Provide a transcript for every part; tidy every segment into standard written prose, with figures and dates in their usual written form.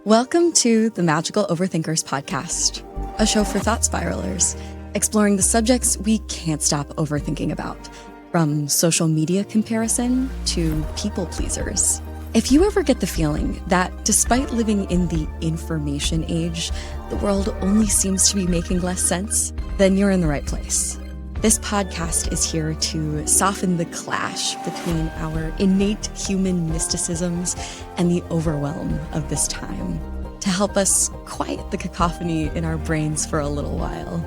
Welcome to the Magical Overthinkers podcast, a show for thought spiralers, exploring the subjects we can't stop overthinking about, from social media comparison to people pleasers. If you ever get the feeling that despite living in the information age, the world only seems to be making less sense, then you're in the right place. This podcast is here to soften the clash between our innate human mysticisms and the overwhelm of this time, to help us quiet the cacophony in our brains for a little while,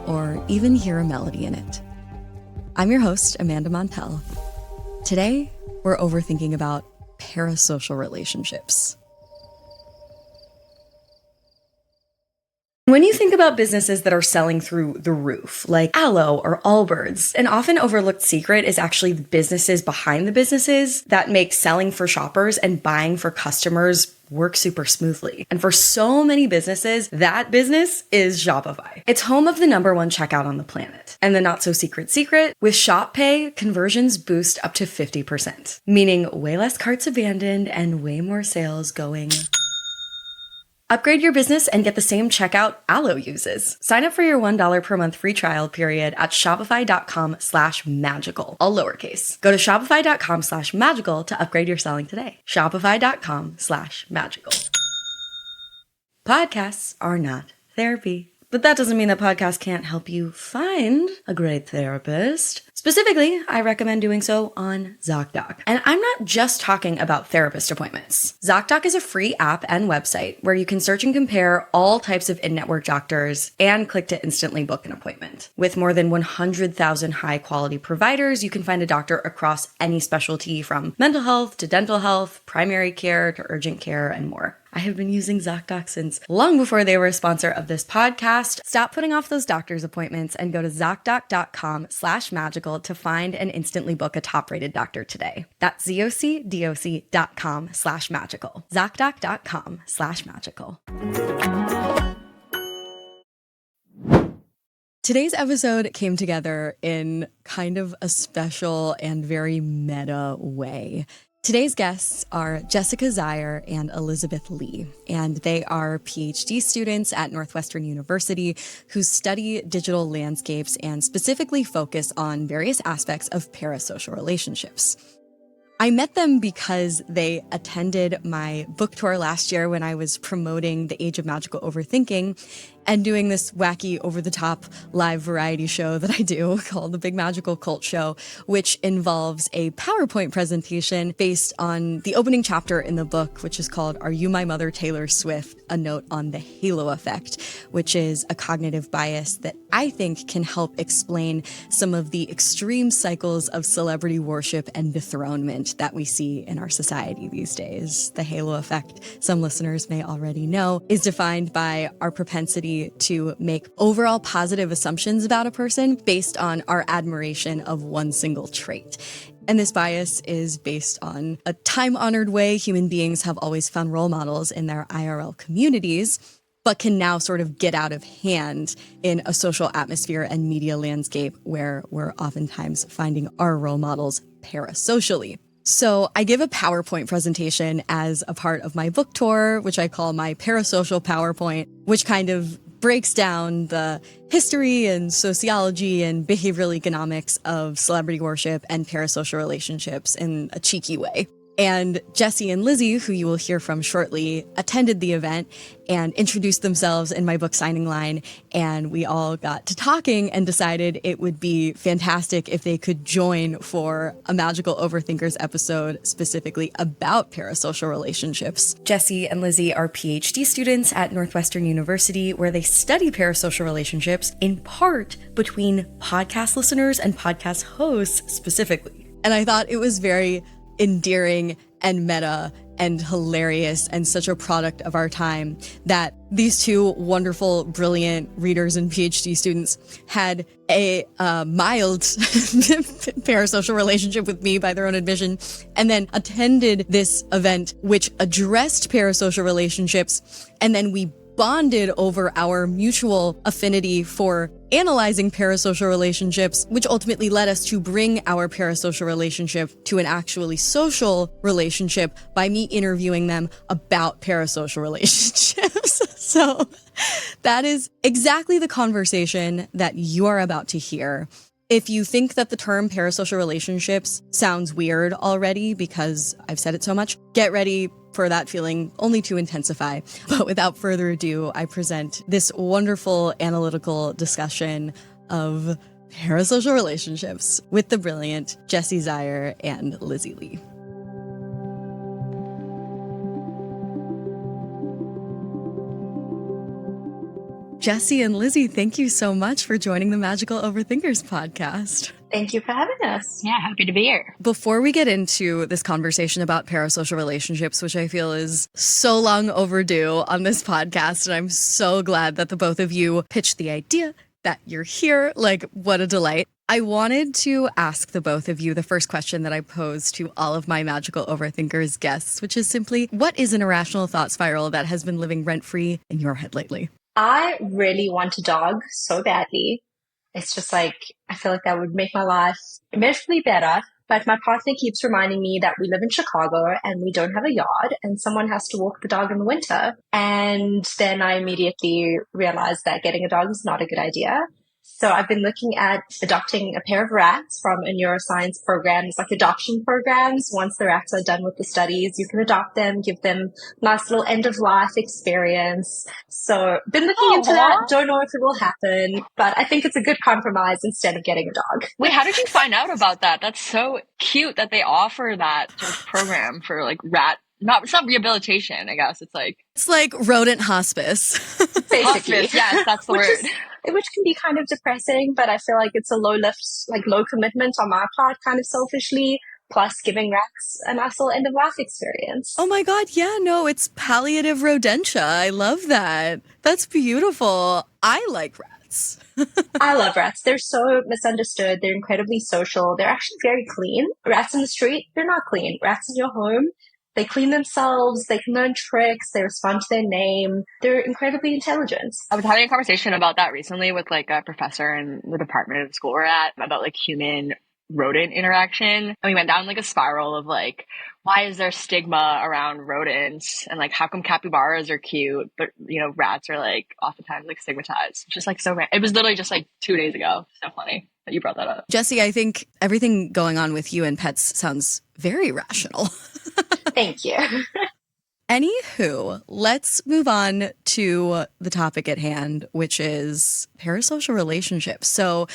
or even hear a melody in it. I'm your host, Amanda Montell. Today, we're overthinking about parasocial relationships. When you think about businesses that are selling through the roof, like Aloe or Allbirds, an often overlooked secret is actually the businesses behind the businesses that make selling for shoppers and buying for customers work super smoothly. And for so many businesses, that business is Shopify. It's home of the #1 checkout on the planet. And the not so secret, with Shop Pay, conversions boost up to 50%, meaning way less carts abandoned and way more sales going. Upgrade your business and get the same checkout Aloe uses. Sign up for your $1 per month free trial period at shopify.com/magical, all lowercase. Go to shopify.com/magical to upgrade your selling today. Shopify.com/magical. Podcasts are not therapy. But that doesn't mean that podcasts can't help you find a great therapist. Specifically, I recommend doing so on ZocDoc. And I'm not just talking about therapist appointments. ZocDoc is a free app and website where you can search and compare all types of in-network doctors and click to instantly book an appointment. With more than 100,000 high-quality providers, you can find a doctor across any specialty from mental health to dental health, primary care to urgent care, and more. I have been using ZocDoc since long before they were a sponsor of this podcast. Stop putting off those doctor's appointments and go to ZocDoc.com/magical to find and instantly book a top-rated doctor today. That's ZocDoc.com/magical. ZocDoc.com/magical. Today's episode came together in kind of a special and very meta way. Today's guests are Jessica Zier and Elizabeth Lee, and they are PhD students at Northwestern University who study digital landscapes and specifically focus on various aspects of parasocial relationships. I met them because they attended my book tour last year when I was promoting The Age of Magical Overthinking and doing this wacky, over-the-top live variety show that I do called The Big Magical Cult Show, which involves a PowerPoint presentation based on the opening chapter in the book, which is called Are You My Mother, Taylor Swift? A Note on the Halo Effect, which is a cognitive bias that I think can help explain some of the extreme cycles of celebrity worship and dethronement that we see in our society these days. The halo effect, some listeners may already know, is defined by our propensity to make overall positive assumptions about a person based on our admiration of one single trait. And this bias is based on a time-honored way human beings have always found role models in their IRL communities, but can now sort of get out of hand in a social atmosphere and media landscape where we're oftentimes finding our role models parasocially. So I give a PowerPoint presentation as a part of my book tour, which I call my parasocial PowerPoint, which kind of breaks down the history and sociology and behavioral economics of celebrity worship and parasocial relationships in a cheeky way. And Jessie and Lizzie, who you will hear from shortly, attended the event and introduced themselves in my book signing line. And we all got to talking and decided it would be fantastic if they could join for a Magical Overthinkers episode specifically about parasocial relationships. Jessie and Lizzie are PhD students at Northwestern University, where they study parasocial relationships in part between podcast listeners and podcast hosts specifically. And I thought it was very endearing and meta and hilarious and such a product of our time that these two wonderful, brilliant readers and PhD students had a mild parasocial relationship with me by their own admission, and then attended this event which addressed parasocial relationships, and then we bonded over our mutual affinity for analyzing parasocial relationships, which ultimately led us to bring our parasocial relationship to an actually social relationship by me interviewing them about parasocial relationships. So that is exactly the conversation that you are about to hear. If you think that the term parasocial relationships sounds weird already because I've said it so much, get ready for that feeling only to intensify. But without further ado, I present this wonderful analytical discussion of parasocial relationships with the brilliant Jessie Zier and Lizzie Lee. Jessie and Lizzie, thank you so much for joining the Magical Overthinkers podcast. Thank you for having us. Yeah, happy to be here. Before we get into this conversation about parasocial relationships, which I feel is so long overdue on this podcast, and I'm so glad that the both of you pitched the idea, that you're here. Like, what a delight. I wanted to ask the both of you the first question that I pose to all of my Magical Overthinkers guests, which is simply, what is an irrational thought spiral that has been living rent-free in your head lately? I really want a dog so badly. It's just like, I feel like that would make my life immeasurably better. But my partner keeps reminding me that we live in Chicago and we don't have a yard and someone has to walk the dog in the winter. And then I immediately realized that getting a dog is not a good idea. So I've been looking at adopting a pair of rats from a neuroscience program. It's like adoption programs. Once the rats are done with the studies, you can adopt them, give them a nice little end-of-life experience. So been looking into that. Don't know if it will happen, but I think it's a good compromise instead of getting a dog. Wait, how did you find out about that? That's so cute that they offer that sort of program for like it's not rehabilitation, I guess. It's like rodent hospice. Basically. Hospice, yes, that's the word. Which can be kind of depressing, but I feel like it's a low lift, like low commitment on my part, kind of selfishly, plus giving rats a nice little end of life experience. Oh my God. Yeah, no, it's palliative rodentia. I love that. That's beautiful. I like rats. I love rats. They're so misunderstood. They're incredibly social. They're actually very clean. Rats in the street, they're not clean. Rats in your home, they clean themselves, they can learn tricks, they respond to their name. They're incredibly intelligent. I was having a conversation about that recently with like a professor in the department of the school we're at about like human rodent interaction. And we went down like a spiral of like, why is there stigma around rodents? And like, how come capybaras are cute, but rats are like oftentimes like stigmatized? Just like so, it was literally just like 2 days ago. So funny that you brought that up. Jessie, I think everything going on with you and pets sounds very rational. Thank you. Anywho, let's move on to the topic at hand, which is parasocial relationships. So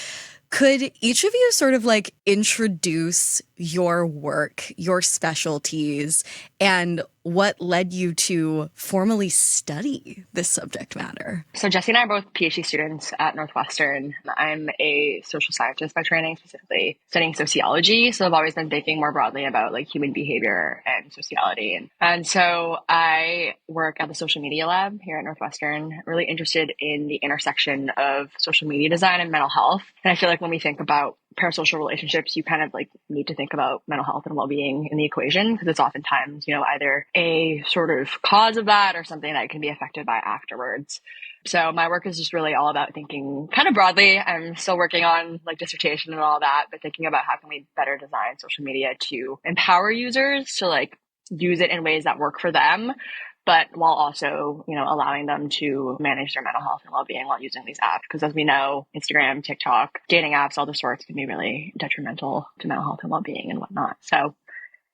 could each of you sort of like introduce your work, your specialties, and what led you to formally study this subject matter? So Jessie and I are both PhD students at Northwestern. I'm a social scientist by training, specifically studying sociology. So I've always been thinking more broadly about like human behavior and sociality. And so I work at the social media lab here at Northwestern, really interested in the intersection of social media design and mental health. And I feel like when we think about parasocial relationships, you kind of like need to think about mental health and well-being in the equation, because it's oftentimes, either a sort of cause of that or something that can be affected by afterwards. So my work is just really all about thinking kind of broadly. I'm still working on like dissertation and all that, but thinking about how can we better design social media to empower users to like use it in ways that work for them, but while also, allowing them to manage their mental health and well-being while using these apps. Because as we know, Instagram, TikTok, dating apps, all the sorts can be really detrimental to mental health and well-being and whatnot. So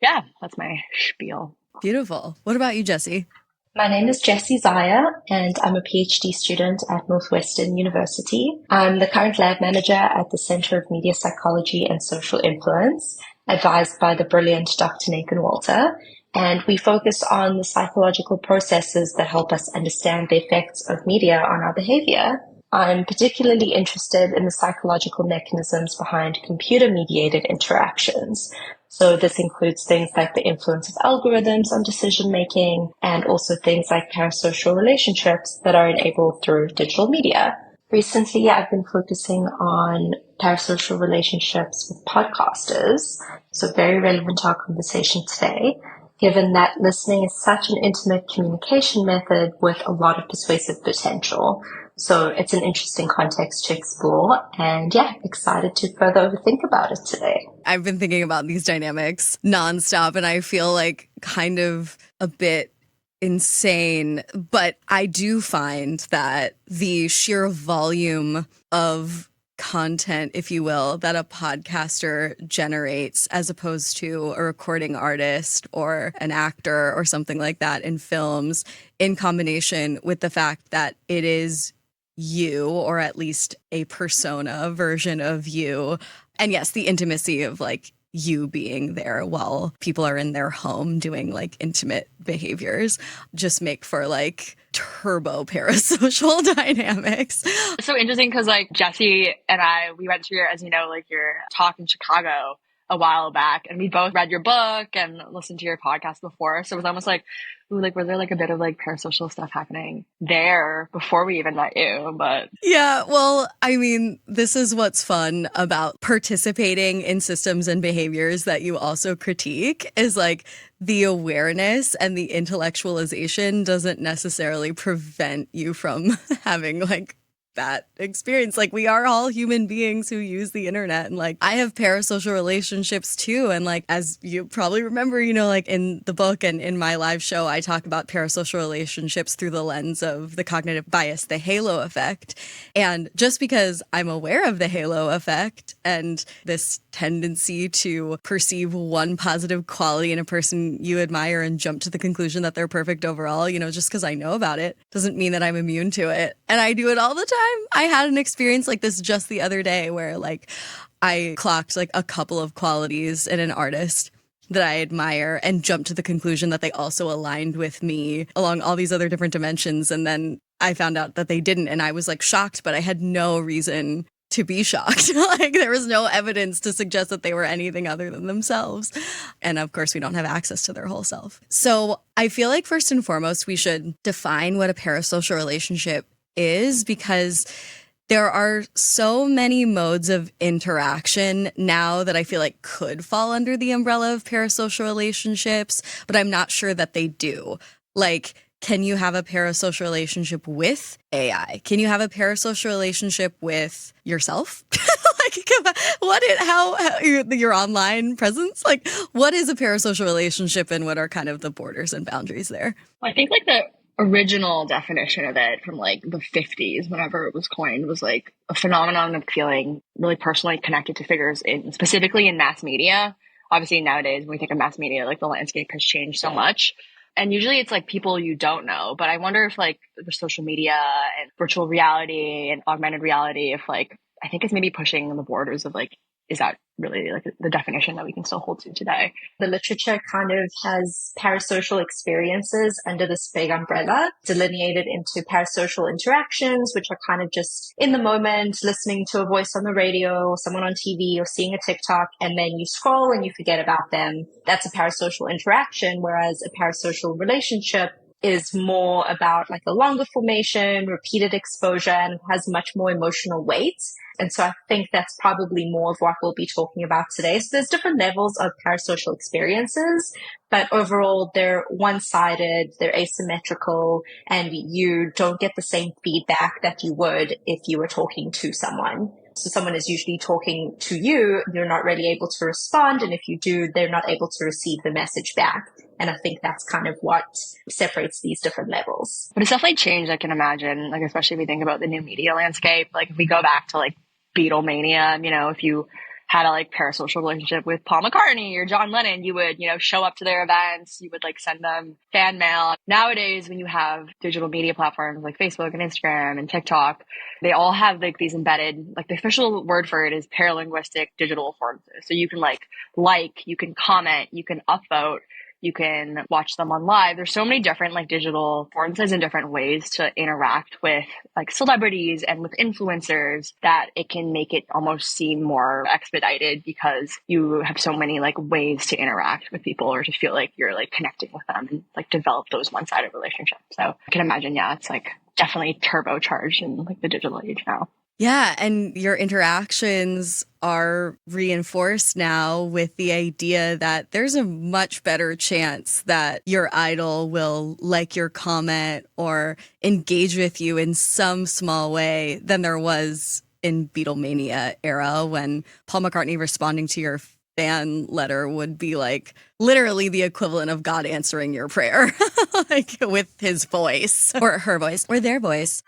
yeah, that's my spiel. Beautiful. What about you, Jessie? My name is Jessie Zier, and I'm a PhD student at Northwestern University. I'm the current lab manager at the Center of Media Psychology and Social Influence, advised by the brilliant Dr. Nathan Walter. And we focus on the psychological processes that help us understand the effects of media on our behavior. I'm particularly interested in the psychological mechanisms behind computer-mediated interactions. So this includes things like the influence of algorithms on decision-making, and also things like parasocial relationships that are enabled through digital media. Recently, I've been focusing on parasocial relationships with podcasters, so very relevant to our conversation today. given that listening is such an intimate communication method with a lot of persuasive potential. So it's an interesting context to explore, and yeah, excited to further overthink about it today. I've been thinking about these dynamics nonstop, and I feel like kind of a bit insane, but I do find that the sheer volume of content, if you will, that a podcaster generates as opposed to a recording artist or an actor or something like that in films, in combination with the fact that it is you, or at least a persona version of you. And yes, the intimacy of like you being there while people are in their home doing like intimate behaviors just make for like turbo parasocial dynamics. It's so interesting because like Jesse and we went to as you know, like your talk in Chicago a while back, and we both read your book and listened to your podcast before. So it was almost like, ooh, like, was there like a bit of like parasocial stuff happening there before we even met you? But yeah, well, I mean, this is what's fun about participating in systems and behaviors that you also critique is like the awareness and the intellectualization doesn't necessarily prevent you from having like that experience. Like, we are all human beings who use the internet, and like I have parasocial relationships too, and like as you probably remember, you know, like in the book and in my live show I talk about parasocial relationships through the lens of the cognitive bias, the halo effect. And just because I'm aware of the halo effect and this tendency to perceive one positive quality in a person you admire and jump to the conclusion that they're perfect overall, you know, just because I know about it doesn't mean that I'm immune to it. And I do it all the time. I had an experience like this just the other day where like I clocked like a couple of qualities in an artist that I admire and jumped to the conclusion that they also aligned with me along all these other different dimensions. And then I found out that they didn't. And I was like shocked, but I had no reason to be shocked. Like there was no evidence to suggest that they were anything other than themselves. And of course, we don't have access to their whole self. So I feel like first and foremost, we should define what a parasocial relationship is, because there are so many modes of interaction now that I feel like could fall under the umbrella of parasocial relationships, but I'm not sure that they do. Like, can you have a parasocial relationship with AI? Can you have a parasocial relationship with yourself? Like, how your online presence? Like, what is a parasocial relationship, and what are kind of the borders and boundaries there? I think like the original definition of it from like the 50s, whenever it was coined, was like a phenomenon of feeling really personally connected to figures specifically in mass media. Obviously nowadays when we think of mass media, like the landscape has changed so much. And usually it's like people you don't know, but I wonder if like the social media and virtual reality and augmented reality, if like, I think it's maybe pushing the borders of like, is that really like the definition that we can still hold to today? The literature kind of has parasocial experiences under this big umbrella, delineated into parasocial interactions, which are kind of just in the moment, listening to a voice on the radio or someone on TV or seeing a TikTok, and then you scroll and you forget about them. That's a parasocial interaction, whereas a parasocial relationship is more about like a longer formation, repeated exposure, and has much more emotional weight. And so I think that's probably more of what we'll be talking about today. So there's different levels of parasocial experiences, but overall they're one-sided, they're asymmetrical, and you don't get the same feedback that you would if you were talking to someone. So someone is usually talking to you, you're not really able to respond, and if you do, they're not able to receive the message back. And I think that's kind of what separates these different levels. But it's definitely changed, I can imagine, like especially if we think about the new media landscape. Like if we go back to like Beatlemania, you know, if you had a like parasocial relationship with Paul McCartney or John Lennon, you would, you know, show up to their events, you would like send them fan mail. Nowadays, when you have digital media platforms like Facebook and Instagram and TikTok, they all have like these embedded, like the official word for it is paralinguistic digital affordances. So you can you can comment, you can upvote, you can watch them on live. There's so many different like digital affordances and different ways to interact with like celebrities and with influencers that it can make it almost seem more expedited because you have so many like ways to interact with people or to feel like you're like connecting with them and like develop those one-sided relationships. So I can imagine, yeah, it's like definitely turbocharged in like the digital age now. Yeah, and your interactions are reinforced now with the idea that there's a much better chance that your idol will like your comment or engage with you in some small way than there was in Beatlemania era when Paul McCartney responding to your fan letter would be like literally the equivalent of God answering your prayer, like with his voice or her voice or their voice.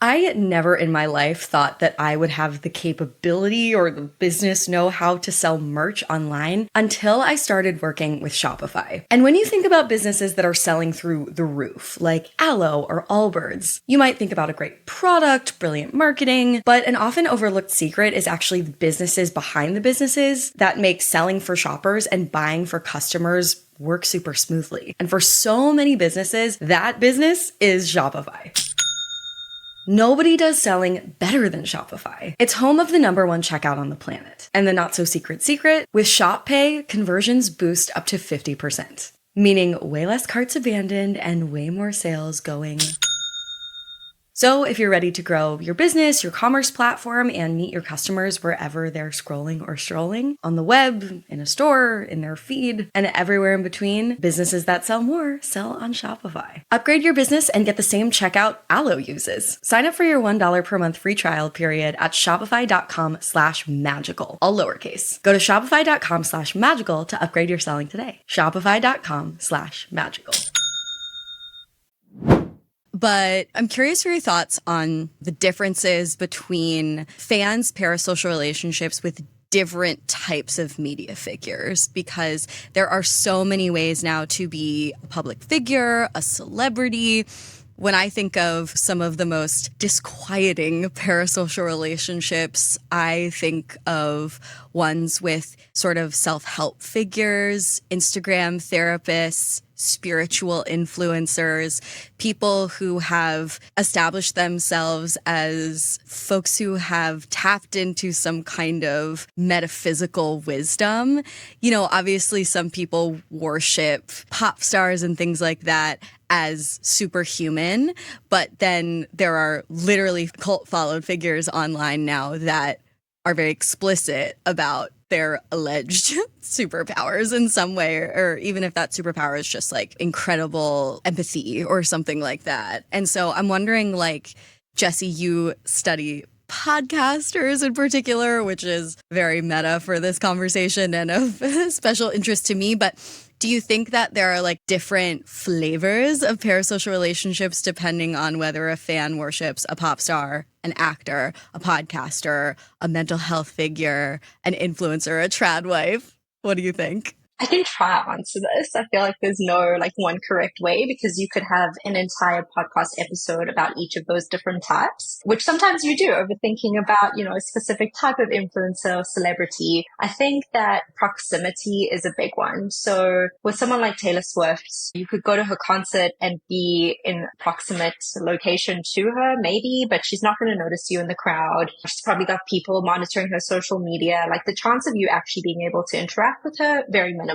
I never in my life thought that I would have the capability or the business know-how to sell merch online until I started working with Shopify. And when you think about businesses that are selling through the roof, like Aloe or Allbirds, you might think about a great product, brilliant marketing, but an often overlooked secret is actually the businesses behind the businesses that make selling for shoppers and buying for customers work super smoothly. And for so many businesses, that business is Shopify. Nobody does selling better than Shopify. It's home of the #1 checkout on the planet. And the not-so-secret secret, with Shop Pay, conversions boost up to 50%, meaning way less carts abandoned and way more sales going. So if you're ready to grow your business, your commerce platform, and meet your customers wherever they're scrolling or strolling, on the web, in a store, in their feed, and everywhere in between, businesses that sell more sell on Shopify. Upgrade your business and get the same checkout Aloe uses. Sign up for your $1 per month free trial period at shopify.com/magical, all lowercase. Go to shopify.com/magical to upgrade your selling today. Shopify.com/magical. But I'm curious for your thoughts on the differences between fans' parasocial relationships with different types of media figures, because there are so many ways now to be a public figure, a celebrity. When I think of some of the most disquieting parasocial relationships, I think of ones with sort of self-help figures, Instagram therapists, spiritual influencers, people who have established themselves as folks who have tapped into some kind of metaphysical wisdom. You know, obviously some people worship pop stars and things like that as superhuman, but then there are literally cult followed figures online now that are very explicit about their alleged superpowers in some way, or even if that superpower is just like incredible empathy or something like that. And so I'm wondering, like, Jessie, you study podcasters in particular, which is very meta for this conversation and of special interest to me, but do you think that there are like different flavors of parasocial relationships depending on whether a fan worships a pop star, an actor, a podcaster, a mental health figure, an influencer, a trad wife? What do you think? I can try to answer this. I feel like there's no like one correct way, because you could have an entire podcast episode about each of those different types, which sometimes you do, overthinking about, a specific type of influencer or celebrity. I think that proximity is a big one. So with someone like Taylor Swift, you could go to her concert and be in a proximate location to her, maybe, but she's not going to notice you in the crowd. She's probably got people monitoring her social media. Like the chance of you actually being able to interact with her, very minimal.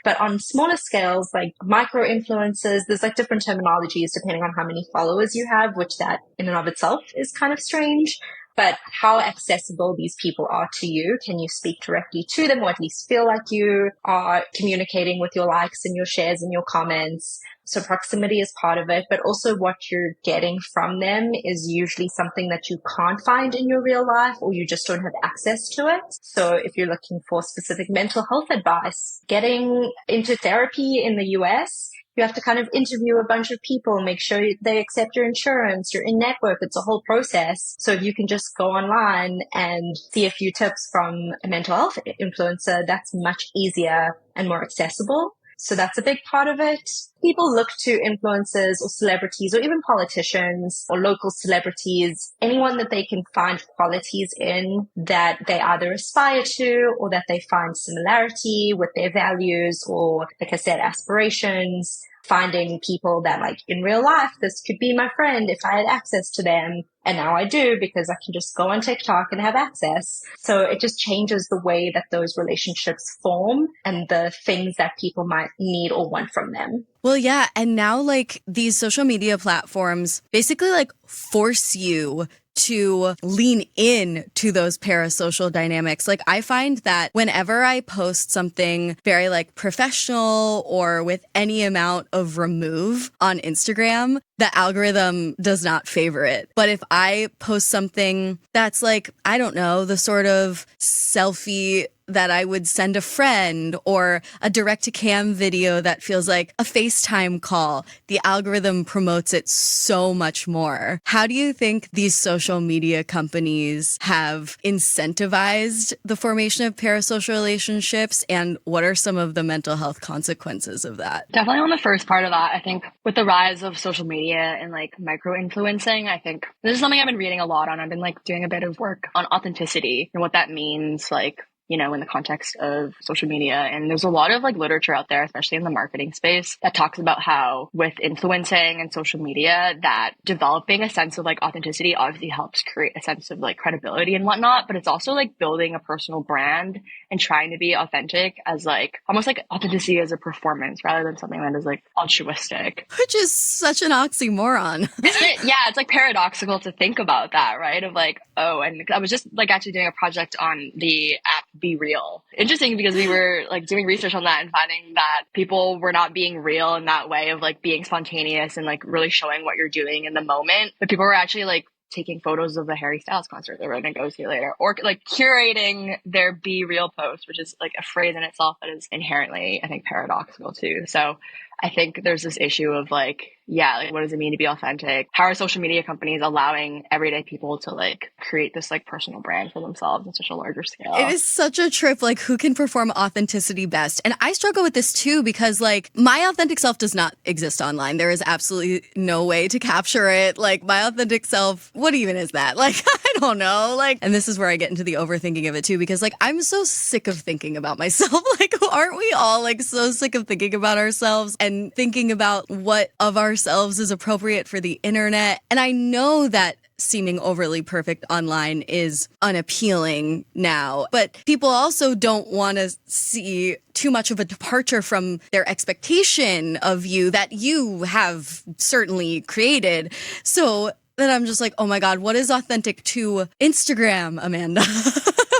But on smaller scales, like micro influencers, there's like different terminologies depending on how many followers you have, which that in and of itself is kind of strange. But how accessible these people are to you, can you speak directly to them, or at least feel like you are communicating with your likes and your shares and your comments? So proximity is part of it, but also what you're getting from them is usually something that you can't find in your real life, or you just don't have access to it. So if you're looking for specific mental health advice, getting into therapy in the US, you have to kind of interview a bunch of people, make sure they accept your insurance, you're in network. It's a whole process. So if you can just go online and see a few tips from a mental health influencer, that's much easier and more accessible. So that's a big part of it. People look to influencers or celebrities or even politicians or local celebrities, anyone that they can find qualities in that they either aspire to or that they find similarity with their values or, like I said, aspirations. Finding people that, like, in real life, this could be my friend if I had access to them, And now I do because I can just go on TikTok and have access. So it just changes the way that those relationships form and the things that people might need or want from them. Well, yeah. And now like these social media platforms basically like force you to lean in to those parasocial dynamics. Like I find that whenever I post something very like professional or with any amount of remove on Instagram, the algorithm does not favor it. But if I post something that's like, I don't know, the sort of selfie that I would send a friend or a direct to cam video that feels like a FaceTime call, the algorithm promotes it so much more. How do you think these social media companies have incentivized the formation of parasocial relationships, and what are some of the mental health consequences of that? Definitely on the first part of that, I think with the rise of social media and like micro-influencing, I think this is something I've been reading a lot on. I've been like doing a bit of work on authenticity and what that means, like, you know, in the context of social media. And there's a lot of like literature out there, especially in the marketing space, that talks about how with influencing and social media, that developing a sense of like authenticity obviously helps create a sense of like credibility and whatnot, but it's also like building a personal brand and trying to be authentic as like almost like authenticity as a performance rather than something that is like altruistic. Which is such an oxymoron. Isn't it? Yeah, it's like paradoxical to think about that, right? Of like, oh, and I was just like actually doing a project on the app Be Real. Interesting because we were like doing research on that and finding that people were not being real in that way of like being spontaneous and like really showing what you're doing in the moment. But people were actually like taking photos of the Harry Styles concert that we're going to go to later, or like curating their Be Real post, which is like a phrase in itself that is inherently, I think, paradoxical too. So I think there's this issue of like, yeah, like what does it mean to be authentic? How are social media companies allowing everyday people to like create this like personal brand for themselves on such a larger scale? It is such a trip, like who can perform authenticity best? And I struggle with this too, because like my authentic self does not exist online. There is absolutely no way to capture it. Like my authentic self, what even is that? Like, I don't know. Like, and this is where I get into the overthinking of it too, because like I'm so sick of thinking about myself. Like, aren't we all like so sick of thinking about ourselves and thinking about what of ourselves is appropriate for the internet? And I know that seeming overly perfect online is unappealing now, but people also don't want to see too much of a departure from their expectation of you that you have certainly created. So then I'm just like, oh my God, what is authentic to Instagram, Amanda?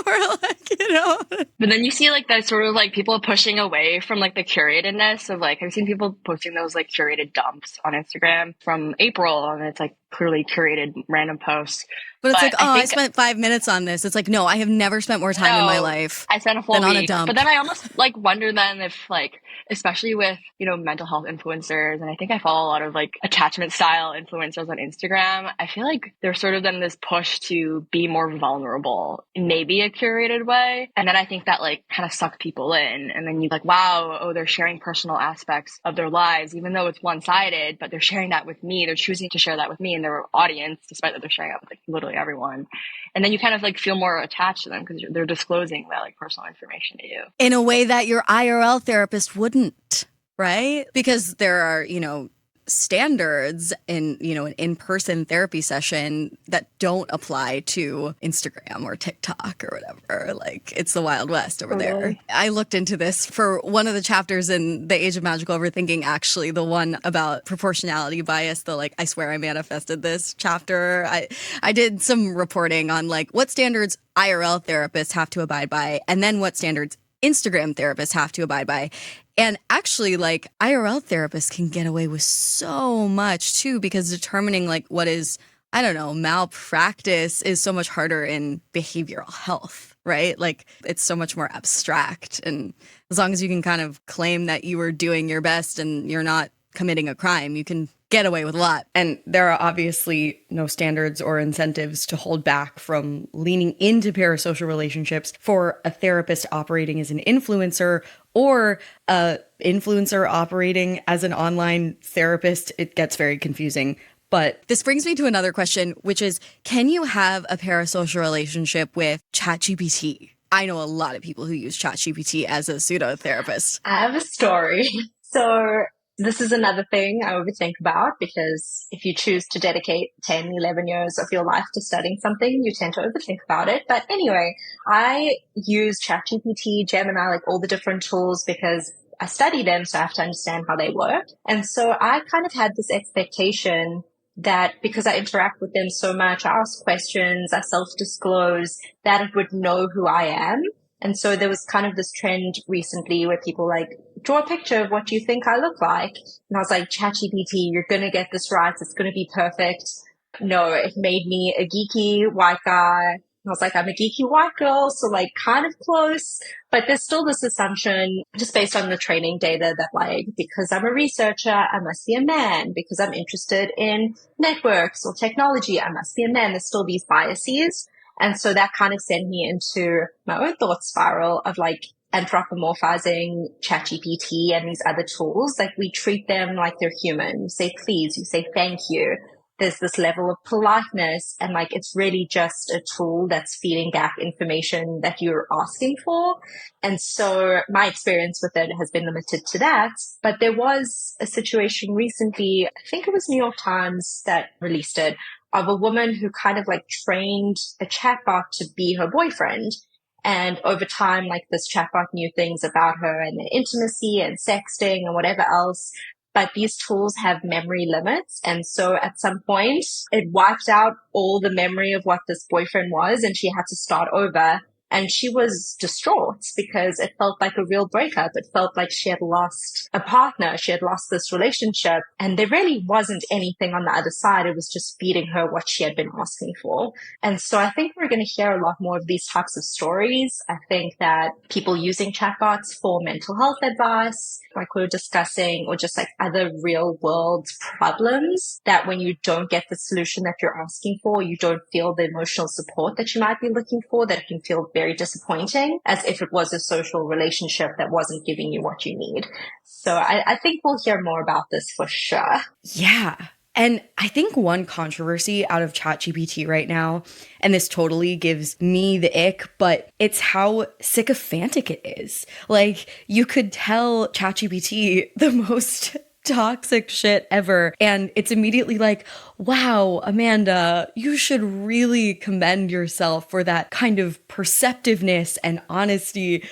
Or like, you know. But then you see like that sort of like people pushing away from like the curatedness of like, I've seen people posting those like curated dumps on Instagram from April, and it's like clearly curated random posts. But it's like, oh, I spent 5 minutes on this. It's like, no, I have never spent more time in my life. I spent a full week on a dump. But then I almost like wonder then if like, especially with, you know, mental health influencers, and I think I follow a lot of like attachment style influencers on Instagram, I feel like there's sort of then this push to be more vulnerable in maybe a curated way. And then I think that like kind of suck people in. And then you like, wow, oh, they're sharing personal aspects of their lives, even though it's one-sided, but they're sharing that with me. They're choosing to share that with me and their audience, despite that they're sharing it with like literally everyone. And then you kind of like feel more attached to them because they're disclosing that like personal information to you in a way that your IRL therapist wouldn't, right? Because there are, you know, standards in, you know, an in-person therapy session that don't apply to Instagram or TikTok or whatever. Like, it's the Wild West over there. I looked into this for one of the chapters in The Age of Magical Overthinking, actually, the one about proportionality bias, the like, I swear I manifested this chapter. I did some reporting on like what standards IRL therapists have to abide by, and then what standards Instagram therapists have to abide by. And actually, like, IRL therapists can get away with so much, too, because determining, like, what is, I don't know, malpractice is so much harder in behavioral health, right? Like, it's so much more abstract. And as long as you can kind of claim that you were doing your best and you're not committing a crime, you can get away with a lot. And there are obviously no standards or incentives to hold back from leaning into parasocial relationships for a therapist operating as an influencer or a influencer operating as an online therapist. It gets very confusing. But this brings me to another question, which is, can you have a parasocial relationship with ChatGPT? I know a lot of people who use ChatGPT as a pseudo therapist. I have a story. So This is another thing I overthink about, because if you choose to dedicate 10, 11 years of your life to studying something, you tend to overthink about it. But anyway, I use ChatGPT, Gemini, like all the different tools, because I study them, so I have to understand how they work. And so I kind of had this expectation that because I interact with them so much, I ask questions, I self-disclose, that it would know who I am. And so there was kind of this trend recently where people like, draw a picture of what you think I look like. And I was like, ChatGPT, you're going to get this right. It's going to be perfect. No, it made me a geeky white guy. And I was like, I'm a geeky white girl, so like kind of close. But there's still this assumption just based on the training data that like, because I'm a researcher, I must be a man. Because I'm interested in networks or technology, I must be a man. There's still these biases. And so that kind of sent me into my own thought spiral of like anthropomorphizing ChatGPT and these other tools. Like we treat them like they're human. You say please, you say thank you. There's this level of politeness, and like it's really just a tool that's feeding back information that you're asking for. And so my experience with it has been limited to that. But there was a situation recently, I think it was New York Times that released it, of a woman who kind of like trained a chatbot to be her boyfriend. And over time, like this chatbot knew things about her and their intimacy and sexting and whatever else. But these tools have memory limits. And so at some point, it wiped out all the memory of what this boyfriend was, and she had to start over. And she was distraught because it felt like a real breakup. It felt like she had lost a partner. She had lost this relationship. And there really wasn't anything on the other side. It was just feeding her what she had been asking for. And so I think we're going to hear a lot more of these types of stories. I think that people using chatbots for mental health advice, like we were discussing, or just like other real world problems, that when you don't get the solution that you're asking for, you don't feel the emotional support that you might be looking for, that it can feel very disappointing, as if it was a social relationship that wasn't giving you what you need. So I think we'll hear more about this for sure. Yeah. And I think one controversy out of ChatGPT right now, and this totally gives me the ick, but it's how sycophantic it is. Like, you could tell ChatGPT the most toxic shit ever, and it's immediately like, wow, Amanda, you should really commend yourself for that kind of perceptiveness and honesty.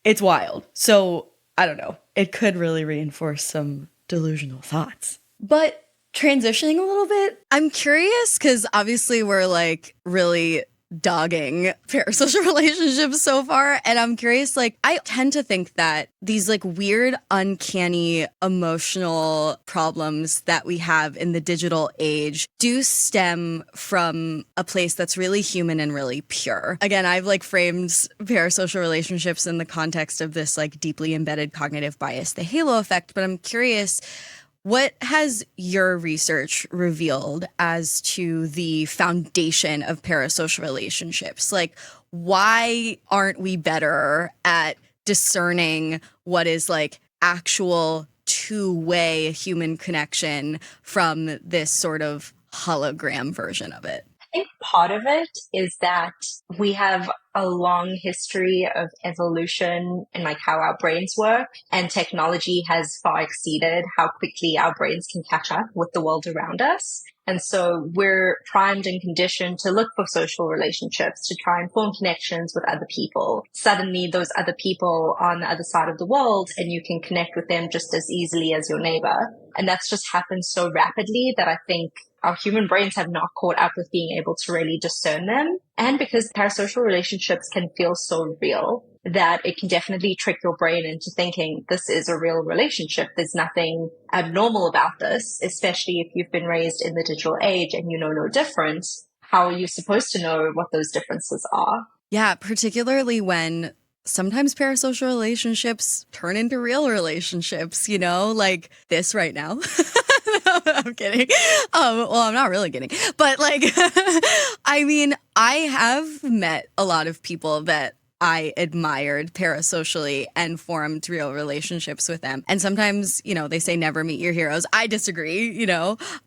It's wild. So, I don't know. It could really reinforce some delusional thoughts. But transitioning a little bit, I'm curious because obviously we're like really dogging parasocial relationships so far. And I'm curious, like, I tend to think that these like weird, uncanny emotional problems that we have in the digital age do stem from a place that's really human and really pure. Again, I've like framed parasocial relationships in the context of this like deeply embedded cognitive bias, the halo effect. But I'm curious, what has your research revealed as to the foundation of parasocial relationships? Like, why aren't we better at discerning what is like actual two-way human connection from this sort of hologram version of it? I think part of it is that we have a long history of evolution and like how our brains work, and technology has far exceeded how quickly our brains can catch up with the world around us. And so we're primed and conditioned to look for social relationships, to try and form connections with other people. Suddenly those other people are on the other side of the world, and you can connect with them just as easily as your neighbor. And that's just happened so rapidly that I think our human brains have not caught up with being able to really discern them. And because parasocial relationships can feel so real, that it can definitely trick your brain into thinking this is a real relationship. There's nothing abnormal about this, especially if you've been raised in the digital age and you know no different. How are you supposed to know what those differences are? Yeah, particularly when sometimes parasocial relationships turn into real relationships, you know, like this right now. No, I'm kidding. Well, I'm not really kidding. But like, I mean, I have met a lot of people that I admired parasocially and formed real relationships with them. And sometimes, they say never meet your heroes. I disagree,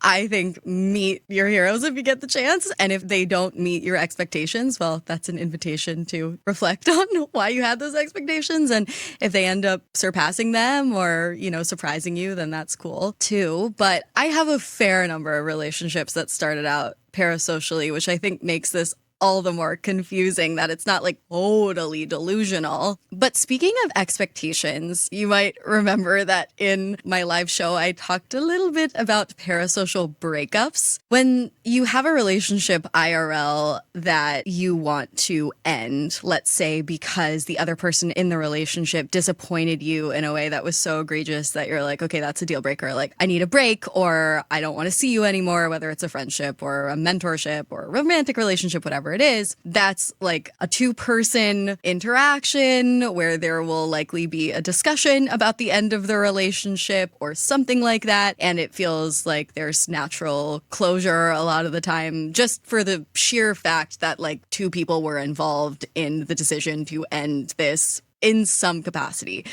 I think meet your heroes if you get the chance. And if they don't meet your expectations, well, that's an invitation to reflect on why you had those expectations. And if they end up surpassing them or, surprising you, then that's cool too. But I have a fair number of relationships that started out parasocially, which I think makes this all the more confusing that it's not like totally delusional. But speaking of expectations, you might remember that in my live show, I talked a little bit about parasocial breakups. When you have a relationship IRL that you want to end, let's say because the other person in the relationship disappointed you in a way that was so egregious that you're like, okay, that's a deal breaker. Like, I need a break, or I don't want to see you anymore, whether it's a friendship or a mentorship or a romantic relationship, whatever it is, that's like a two-person interaction where there will likely be a discussion about the end of the relationship or something like that. And it feels like there's natural closure a lot of the time, just for the sheer fact that like two people were involved in the decision to end this in some capacity.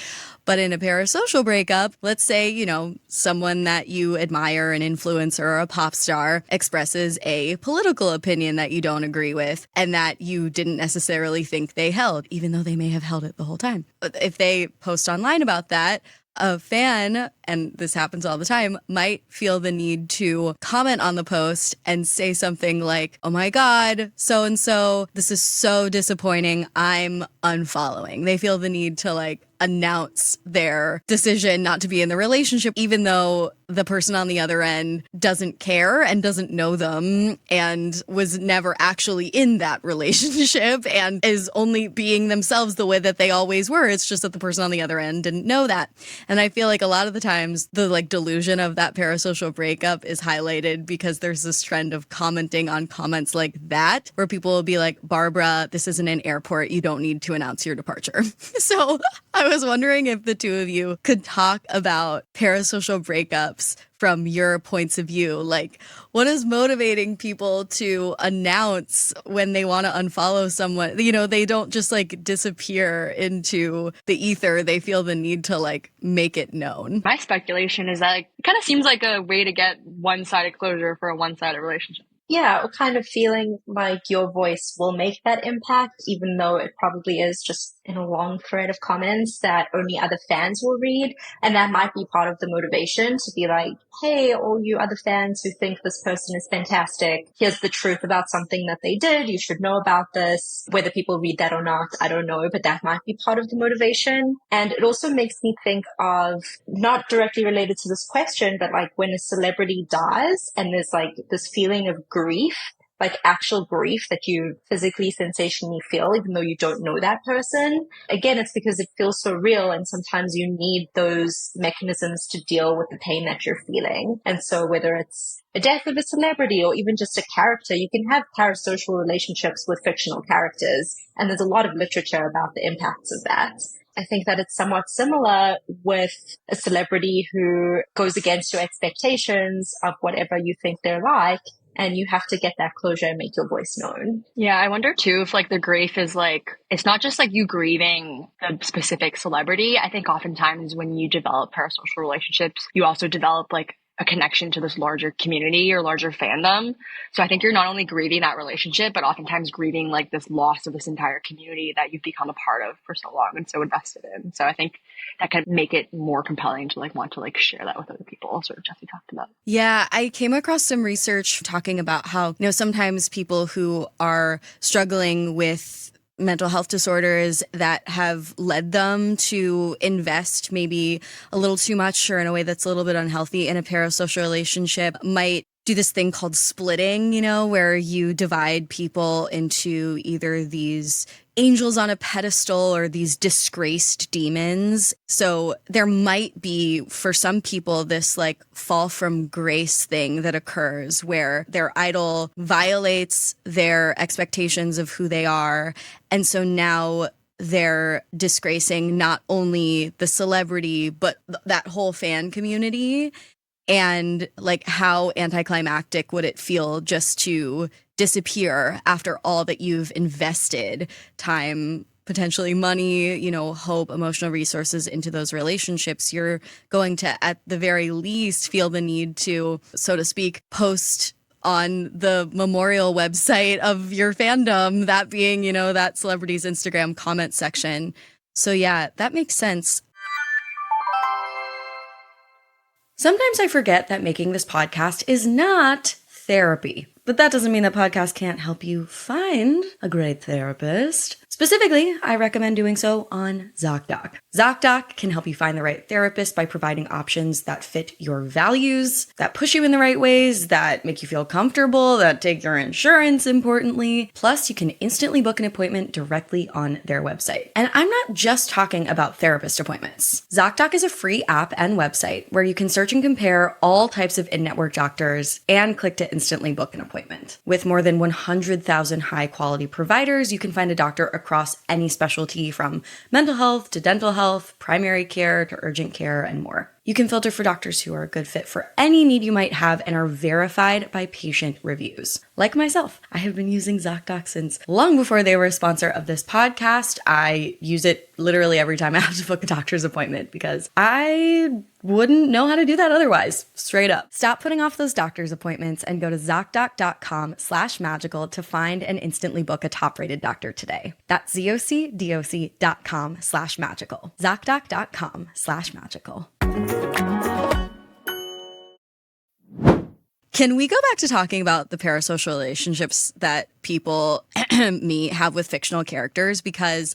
But in a parasocial breakup, let's say, someone that you admire, an influencer or a pop star, expresses a political opinion that you don't agree with and that you didn't necessarily think they held, even though they may have held it the whole time. If they post online about that, a fan, and this happens all the time, might feel the need to comment on the post and say something like, oh my God, so-and-so, this is so disappointing, I'm unfollowing. They feel the need to like announce their decision not to be in the relationship, even though the person on the other end doesn't care and doesn't know them and was never actually in that relationship and is only being themselves the way that they always were. It's just that the person on the other end didn't know that. And I feel like a lot of the times the like delusion of that parasocial breakup is highlighted because there's this trend of commenting on comments like that, where people will be like, Barbara, this isn't an airport. You don't need to announce your departure. So I was wondering if the two of you could talk about parasocial breakups from your points of view. Like, what is motivating people to announce when they want to unfollow someone? They don't just like disappear into the ether. They feel the need to like make it known. My speculation is that it kind of seems like a way to get one-sided closure for a one-sided relationship. Yeah, or kind of feeling like your voice will make that impact, even though it probably is just in a long thread of comments that only other fans will read. And that might be part of the motivation to be like, hey, all you other fans who think this person is fantastic, here's the truth about something that they did. You should know about this. Whether people read that or not, I don't know, but that might be part of the motivation. And it also makes me think of, not directly related to this question, but like when a celebrity dies and there's like this feeling of grief, like actual grief that you physically, sensationally feel, even though you don't know that person. Again, it's because it feels so real, and sometimes you need those mechanisms to deal with the pain that you're feeling. And so whether it's a death of a celebrity or even just a character, you can have parasocial relationships with fictional characters. And there's a lot of literature about the impacts of that. I think that it's somewhat similar with a celebrity who goes against your expectations of whatever you think they're like. And you have to get that closure and make your voice known. Yeah, I wonder too if like the grief is like, it's not just like you grieving the specific celebrity. I think oftentimes when you develop parasocial relationships, you also develop like a connection to this larger community or larger fandom. So I think you're not only grieving that relationship, but oftentimes grieving like this loss of this entire community that you've become a part of for so long and so invested in. So I think that can make it more compelling to like want to like share that with other people, sort of Jesse talked about. Yeah, I came across some research talking about how, sometimes people who are struggling with mental health disorders that have led them to invest maybe a little too much or in a way that's a little bit unhealthy in a parasocial relationship might do this thing called splitting, where you divide people into either these angels on a pedestal or these disgraced demons. So there might be, for some people, this like fall from grace thing that occurs where their idol violates their expectations of who they are. And so now they're disgracing not only the celebrity, but that whole fan community. And like, how anticlimactic would it feel just to disappear after all that you've invested time potentially money, hope, emotional resources into those relationships, you're going to, at the very least, feel the need to, so to speak, post on the memorial website of your fandom, that being, that celebrity's Instagram comment section. So yeah, that makes sense. Sometimes I forget that making this podcast is not therapy. But that doesn't mean that podcasts can't help you find a great therapist. Specifically, I recommend doing so on ZocDoc. ZocDoc can help you find the right therapist by providing options that fit your values, that push you in the right ways, that make you feel comfortable, that take your insurance, importantly. Plus, you can instantly book an appointment directly on their website. And I'm not just talking about therapist appointments. ZocDoc is a free app and website where you can search and compare all types of in-network doctors and click to instantly book an appointment. With more than 100,000 high-quality providers, you can find a doctor across any specialty, from mental health to dental health, primary care to urgent care, and more. You can filter for doctors who are a good fit for any need you might have and are verified by patient reviews. Like myself, I have been using ZocDoc since long before they were a sponsor of this podcast. I use it literally every time I have to book a doctor's appointment because I wouldn't know how to do that otherwise. Straight up. Stop putting off those doctor's appointments and go to ZocDoc.com/magical to find and instantly book a top-rated doctor today. That's ZocDoc.com/magical. ZocDoc.com/magical. Can we go back to talking about the parasocial relationships that people, me, have with fictional characters? Because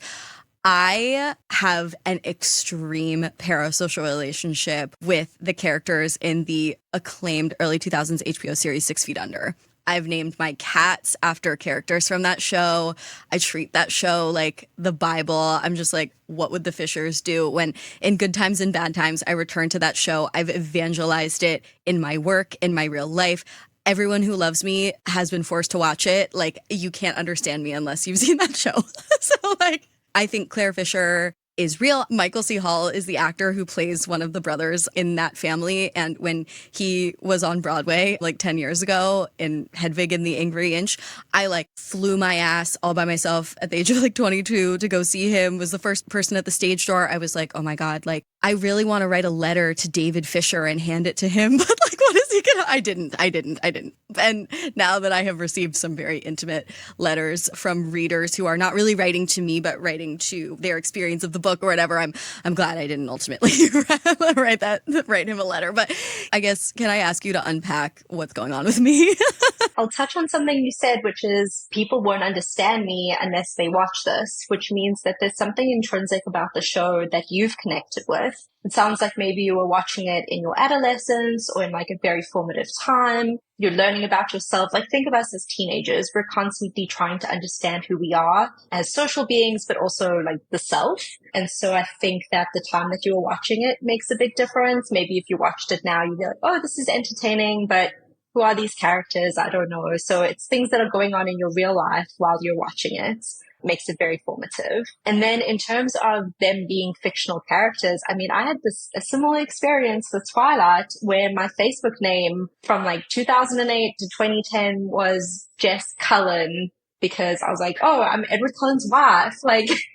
I have an extreme parasocial relationship with the characters in the acclaimed early 2000s HBO series 6 Feet Under. I've named my cats after characters from that show. I treat that show like the Bible. I'm just like, what would the Fishers do? When in good times and bad times, I return to that show. I've evangelized it in my work, in my real life. Everyone who loves me has been forced to watch it. Like, you can't understand me unless you've seen that show. So, I think Claire Fisher is real. Michael C. Hall is the actor who plays one of the brothers in that family. And when he was on Broadway 10 years ago in Hedwig and the Angry Inch, I flew my ass all by myself at the age of 22 to go see him. Was the first person at the stage door. I was like, oh my God, I really want to write a letter to David Fisher and hand it to him. But what is he gonna? I didn't. And now that I have received some very intimate letters from readers who are not really writing to me, but writing to their experience of the book or whatever, I'm glad I didn't ultimately write him a letter. But I guess, can I ask you to unpack what's going on with me? I'll touch on something you said, which is people won't understand me unless they watch this, which means that there's something intrinsic about the show that you've connected with. It sounds like maybe you were watching it in your adolescence or in a very formative time. You're learning about yourself. Think of us as teenagers. We're constantly trying to understand who we are as social beings, but also the self. And so I think that the time that you were watching it makes a big difference. Maybe if you watched it now, you'd be like, oh, this is entertaining, but who are these characters? I don't know. So it's things that are going on in your real life while you're watching it. Makes it very formative. And then in terms of them being fictional characters, I had a similar experience with Twilight, where my Facebook name from 2008 to 2010 was Jess Cullen, because I was like, oh, I'm Edward Cullen's wife.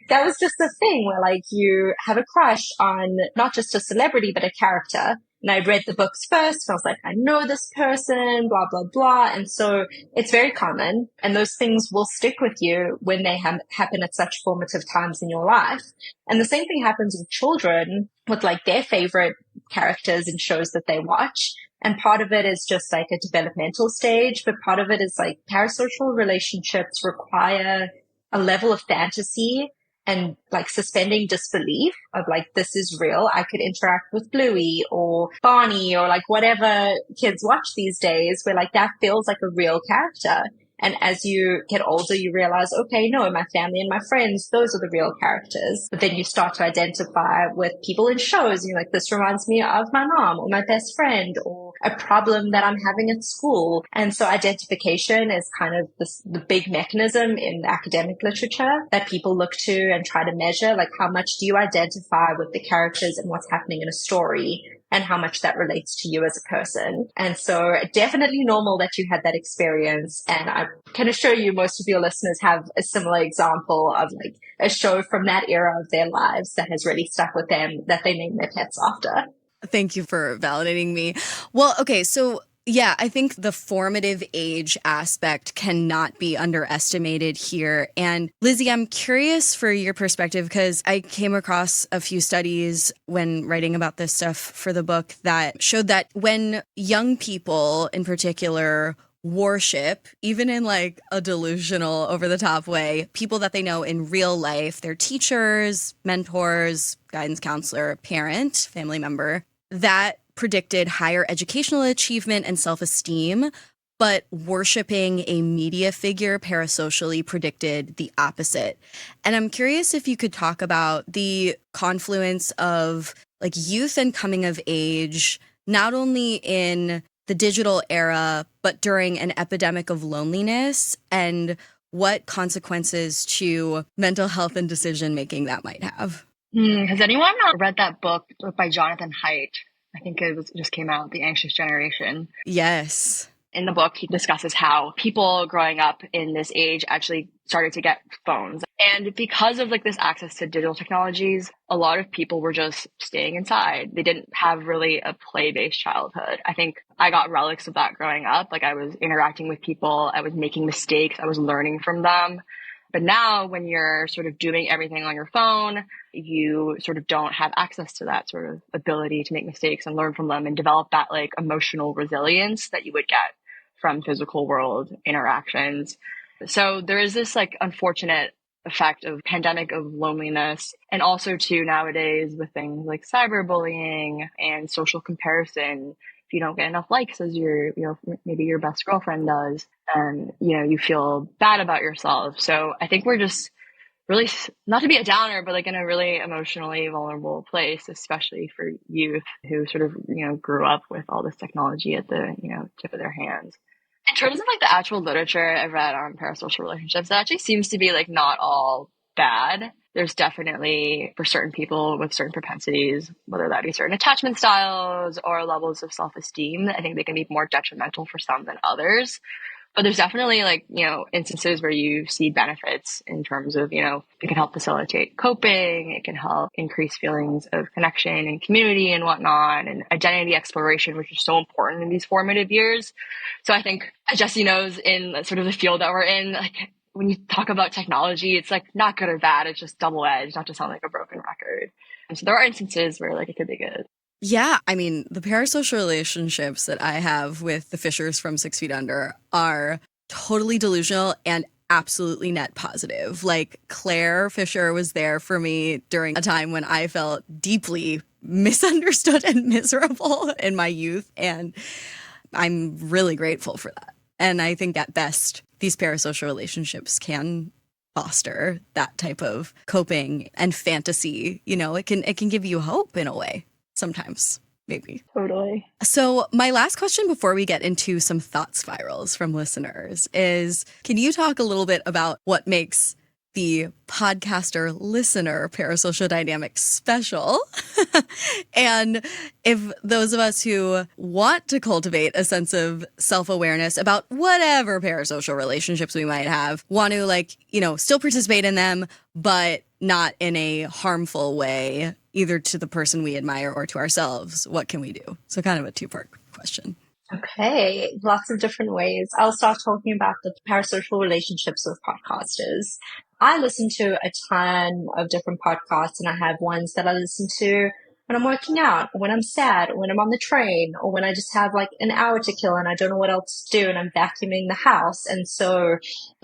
That was just a thing where you have a crush on not just a celebrity, but a character. And I read the books first, and I was like, I know this person, blah, blah, blah. And so it's very common. And those things will stick with you when they happen at such formative times in your life. And the same thing happens with children with their favorite characters in shows that they watch. And part of it is just a developmental stage, but part of it is parasocial relationships require a level of fantasy and suspending disbelief of this is real. I could interact with Bluey or Barney or whatever kids watch these days, where that feels like a real character. And as you get older, you realize, okay, no, my family and my friends, those are the real characters. But then you start to identify with people in shows. You're this reminds me of my mom or my best friend or a problem that I'm having at school. And so identification is kind of the big mechanism in academic literature that people look to and try to measure, how much do you identify with the characters and what's happening in a story. and how much that relates to you as a person. And so definitely normal that you had that experience. And I can assure you most of your listeners have a similar example of like a show from that era of their lives that has really stuck with them that they name their pets after. Thank you for validating me. Well, okay, so yeah, I think the formative age aspect cannot be underestimated here. And Lizzie, I'm curious for your perspective because I came across a few studies when writing about this stuff for the book that showed that when young people in particular worship, even in like a delusional, over the top way, people that they know in real life, their teachers, mentors, guidance counselor, parent, family member, that predicted higher educational achievement and self-esteem, but worshiping a media figure parasocially predicted the opposite. And I'm curious if you could talk about the confluence of like youth and coming of age, not only in the digital era, but during an epidemic of loneliness, and what consequences to mental health and decision making that might have. Has anyone read that book by Jonathan Haidt? I think just came out, The Anxious Generation. Yes. In the book, he discusses how people growing up in this age actually started to get phones. And because of like this access to digital technologies, a lot of people were just staying inside. They didn't have really a play-based childhood. I think I got relics of that growing up. Like I was interacting with people, I was making mistakes, I was learning from them. But now when you're sort of doing everything on your phone, you sort of don't have access to that sort of ability to make mistakes and learn from them and develop that like emotional resilience that you would get from physical world interactions. So there is this like unfortunate effect of pandemic of loneliness, and also too nowadays with things like cyberbullying and social comparison. If you don't get enough likes as maybe your best girlfriend does, and you feel bad about yourself. So I think we're just really, not to be a downer, but like in a really emotionally vulnerable place, especially for youth who sort of grew up with all this technology at the tip of their hands. In terms of like the actual literature I've read on parasocial relationships, it actually seems to be like not all bad. There's definitely, for certain people with certain propensities, whether that be certain attachment styles or levels of self-esteem, I think they can be more detrimental for some than others. But there's definitely like, instances where you see benefits in terms of, it can help facilitate coping. It can help increase feelings of connection and community and whatnot, and identity exploration, which is so important in these formative years. So I think, as Jesse knows, in sort of the field that we're in, like when you talk about technology, it's like not good or bad. It's just double-edged, not to sound like a broken record. And so there are instances where like it could be good. Yeah, I mean, the parasocial relationships that I have with the Fishers from 6 Feet Under are totally delusional and absolutely net positive. Like Claire Fisher was there for me during a time when I felt deeply misunderstood and miserable in my youth, and I'm really grateful for that. And I think at best, these parasocial relationships can foster that type of coping and fantasy. It can give you hope in a way. Sometimes, maybe. Totally. So my last question before we get into some thought spirals from listeners is, can you talk a little bit about what makes the podcaster-listener parasocial dynamic special? And if those of us who want to cultivate a sense of self-awareness about whatever parasocial relationships we might have, want to still participate in them, but not in a harmful way, either to the person we admire or to ourselves, what can we do? So kind of a two-part question. Okay, lots of different ways. I'll start talking about the parasocial relationships with podcasters. I listen to a ton of different podcasts, and I have ones that I listen to when I'm working out, or when I'm sad, or when I'm on the train, or when I just have like an hour to kill and I don't know what else to do and I'm vacuuming the house. And so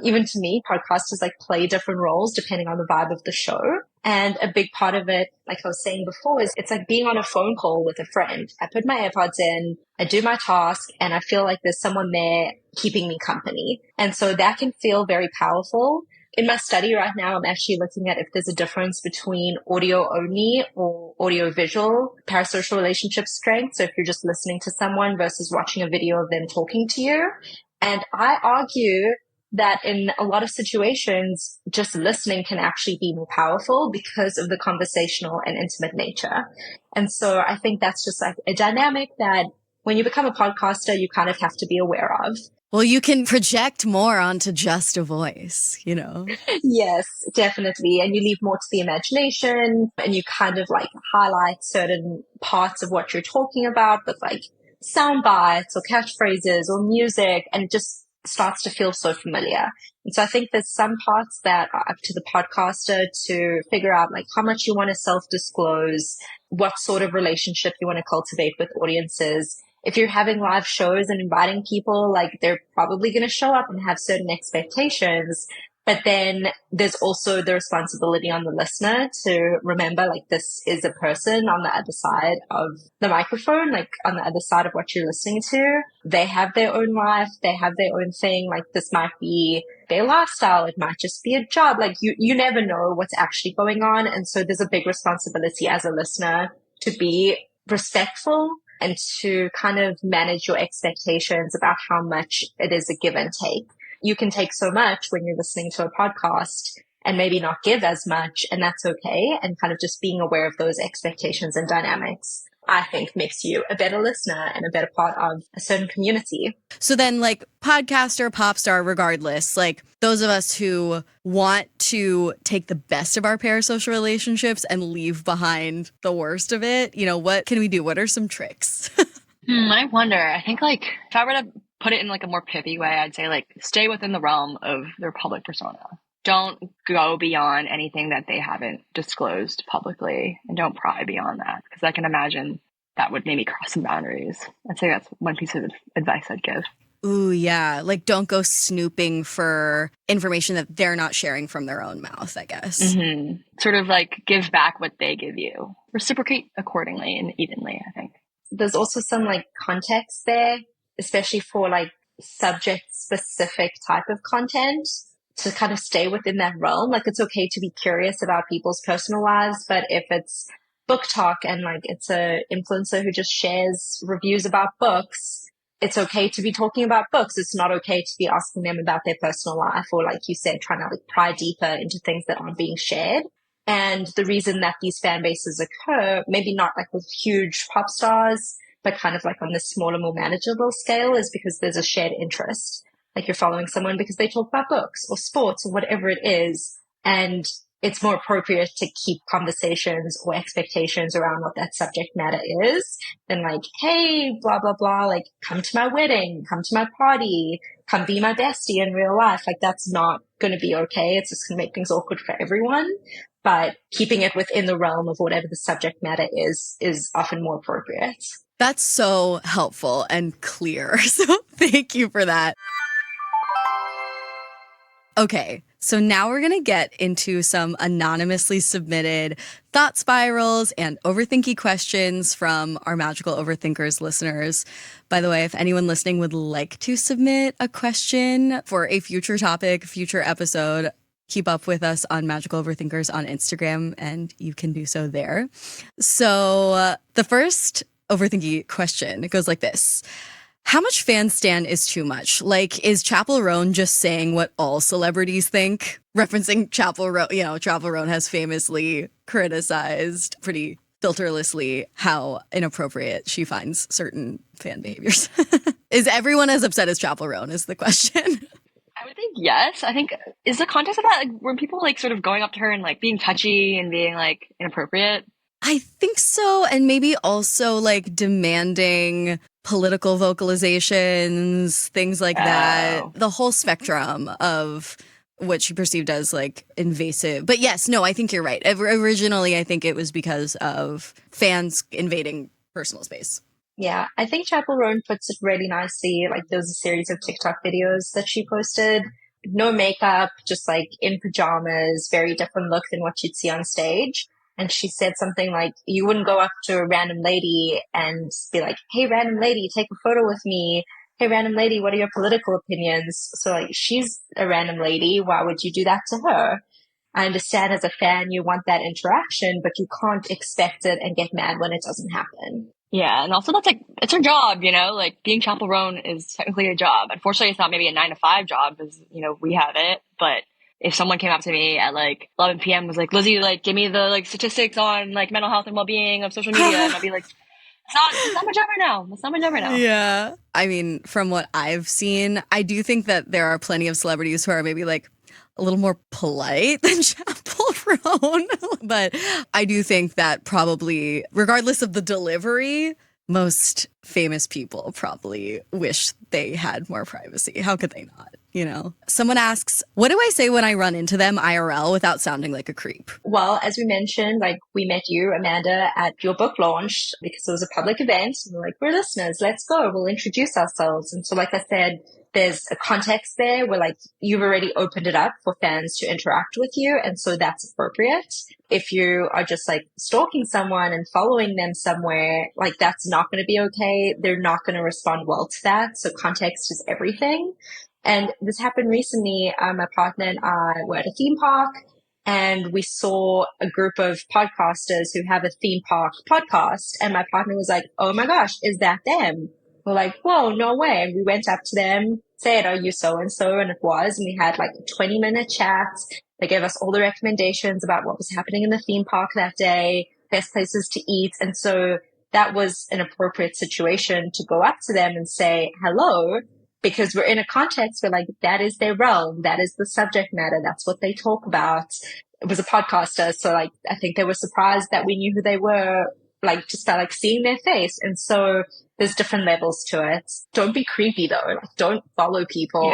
even to me, podcasters like play different roles depending on the vibe of the show. And a big part of it, like I was saying before, is it's like being on a phone call with a friend. I put my AirPods in, I do my task, and I feel like there's someone there keeping me company. And so that can feel very powerful. In my study right now, I'm actually looking at if there's a difference between audio only or audio visual parasocial relationship strength. So if you're just listening to someone versus watching a video of them talking to you. And I argue that in a lot of situations, just listening can actually be more powerful because of the conversational and intimate nature. And so I think that's just like a dynamic that when you become a podcaster, you kind of have to be aware of. Well, you can project more onto just a voice, you know? Yes, definitely. And you leave more to the imagination, and you kind of like highlight certain parts of what you're talking about with like sound bites or catchphrases or music, and it just starts to feel so familiar. And so I think there's some parts that are up to the podcaster to figure out like how much you want to self-disclose, what sort of relationship you want to cultivate with audiences. If you're having live shows and inviting people, like they're probably going to show up and have certain expectations. But then there's also the responsibility on the listener to remember, like, this is a person on the other side of the microphone, like on the other side of what you're listening to. They have their own life. They have their own thing. Like, this might be their lifestyle. It might just be a job. Like, you never know what's actually going on. And so there's a big responsibility as a listener to be respectful and to kind of manage your expectations about how much it is a give and take. You can take so much when you're listening to a podcast and maybe not give as much, and that's okay. And kind of just being aware of those expectations and dynamics, I think, makes you a better listener and a better part of a certain community. So then, like, podcaster, pop star, regardless, like those of us who want to take the best of our parasocial relationships and leave behind the worst of it, you know, what can we do? What are some tricks? I wonder. I think, like, if I were to put it in like a more pithy way, I'd say like stay within the realm of their public persona. Don't go beyond anything that they haven't disclosed publicly, and don't pry beyond that, because I can imagine that would maybe cross some boundaries. I'd say that's one piece of advice I'd give. Ooh, yeah. Like, don't go snooping for information that they're not sharing from their own mouth, I guess. Mm-hmm. Sort of like give back what they give you. Reciprocate accordingly and evenly, I think. There's also some like context there, especially for like subject specific type of content, to kind of stay within that realm. Like, it's okay to be curious about people's personal lives, but if it's book talk and like it's a influencer who just shares reviews about books, it's okay to be talking about books. It's not okay to be asking them about their personal life, or like you said, trying to like pry deeper into things that aren't being shared. And the reason that these fan bases occur, maybe not like with huge pop stars, but kind of like on this smaller, more manageable scale, is because there's a shared interest. Like, you're following someone because they talk about books or sports or whatever it is. And it's more appropriate to keep conversations or expectations around what that subject matter is than like, hey, blah, blah, blah, like, come to my wedding, come to my party, come be my bestie in real life. Like, that's not going to be okay. It's just going to make things awkward for everyone. But keeping it within the realm of whatever the subject matter is often more appropriate. That's so helpful and clear. So thank you for that. Okay, so now we're going to get into some anonymously submitted thought spirals and overthinky questions from our Magical Overthinkers listeners. By the way, if anyone listening would like to submit a question for a future topic, future episode, keep up with us on Magical Overthinkers on Instagram, and you can do so there. So the first overthinky question, it goes like this. How much fan stan is too much? Like, is Chappell Roan just saying what all celebrities think? Referencing Chappell Roan, you know, Chappell Roan has famously criticized pretty filterlessly how inappropriate she finds certain fan behaviors. Is everyone as upset as Chappell Roan is the question? I would think yes. I think, is the context of that, like, were people like sort of going up to her and like being touchy and being like inappropriate? I think so. And maybe also like demanding political vocalizations, things like that. The whole spectrum of what she perceived as like invasive. But yes, no, I think you're right. Originally, I think it was because of fans invading personal space. Yeah, I think Chappell Roan puts it really nicely. Like, there was a series of TikTok videos that she posted. No makeup, just like in pajamas, very different look than what you'd see on stage. And she said something like, you wouldn't go up to a random lady and be like, hey, random lady, take a photo with me. Hey, random lady, what are your political opinions? So like, she's a random lady. Why would you do that to her? I understand as a fan, you want that interaction, but you can't expect it and get mad when it doesn't happen. Yeah, and also that's like it's her job, like being chaperone is technically a job. Unfortunately, it's not maybe a 9 to 5 job as we have it. But if someone came up to me at like 11 p.m. was like, Lizzie, like give me the like statistics on like mental health and well being of social media, and I'll be like, it's not my job right now. It's not my job right now. Yeah. I mean, from what I've seen, I do think that there are plenty of celebrities who are maybe like a little more polite than chaperone. But I do think that probably, regardless of the delivery, most famous people probably wish they had more privacy. How could they not? Someone asks, what do I say when I run into them IRL without sounding like a creep? Well, as we mentioned, like we met you, Amanda, at your book launch because it was a public event. And we're like, we're listeners, let's go. We'll introduce ourselves. And so, like I said, there's a context there where like you've already opened it up for fans to interact with you. And so that's appropriate. If you are just like stalking someone and following them somewhere, like that's not going to be okay. They're not going to respond well to that. So context is everything. And this happened recently. My partner and I were at a theme park and we saw a group of podcasters who have a theme park podcast. And my partner was like, oh my gosh, is that them? We're like, whoa, no way. And we went up to them, said, are you so-and-so? And it was. And we had like a 20-minute chat. They gave us all the recommendations about what was happening in the theme park that day, best places to eat. And so that was an appropriate situation to go up to them and say hello, because we're in a context where like that is their realm. That is the subject matter. That's what they talk about. It was a podcaster. So like, I think they were surprised that we knew who they were, like just by like seeing their face. And so there's different levels to it. Don't be creepy though. Like don't follow people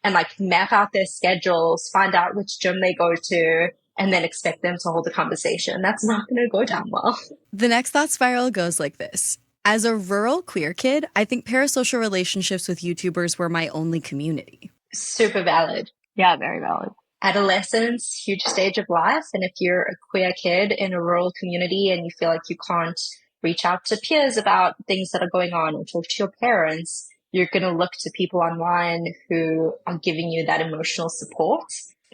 and like map out their schedules, find out which gym they go to, and then expect them to hold a conversation. That's not going to go down well. The next thought spiral goes like this. As a rural queer kid, I think parasocial relationships with YouTubers were my only community. Super valid. Yeah, very valid. Adolescence, huge stage of life. And if you're a queer kid in a rural community and you feel like you can't reach out to peers about things that are going on or talk to your parents, you're going to look to people online who are giving you that emotional support,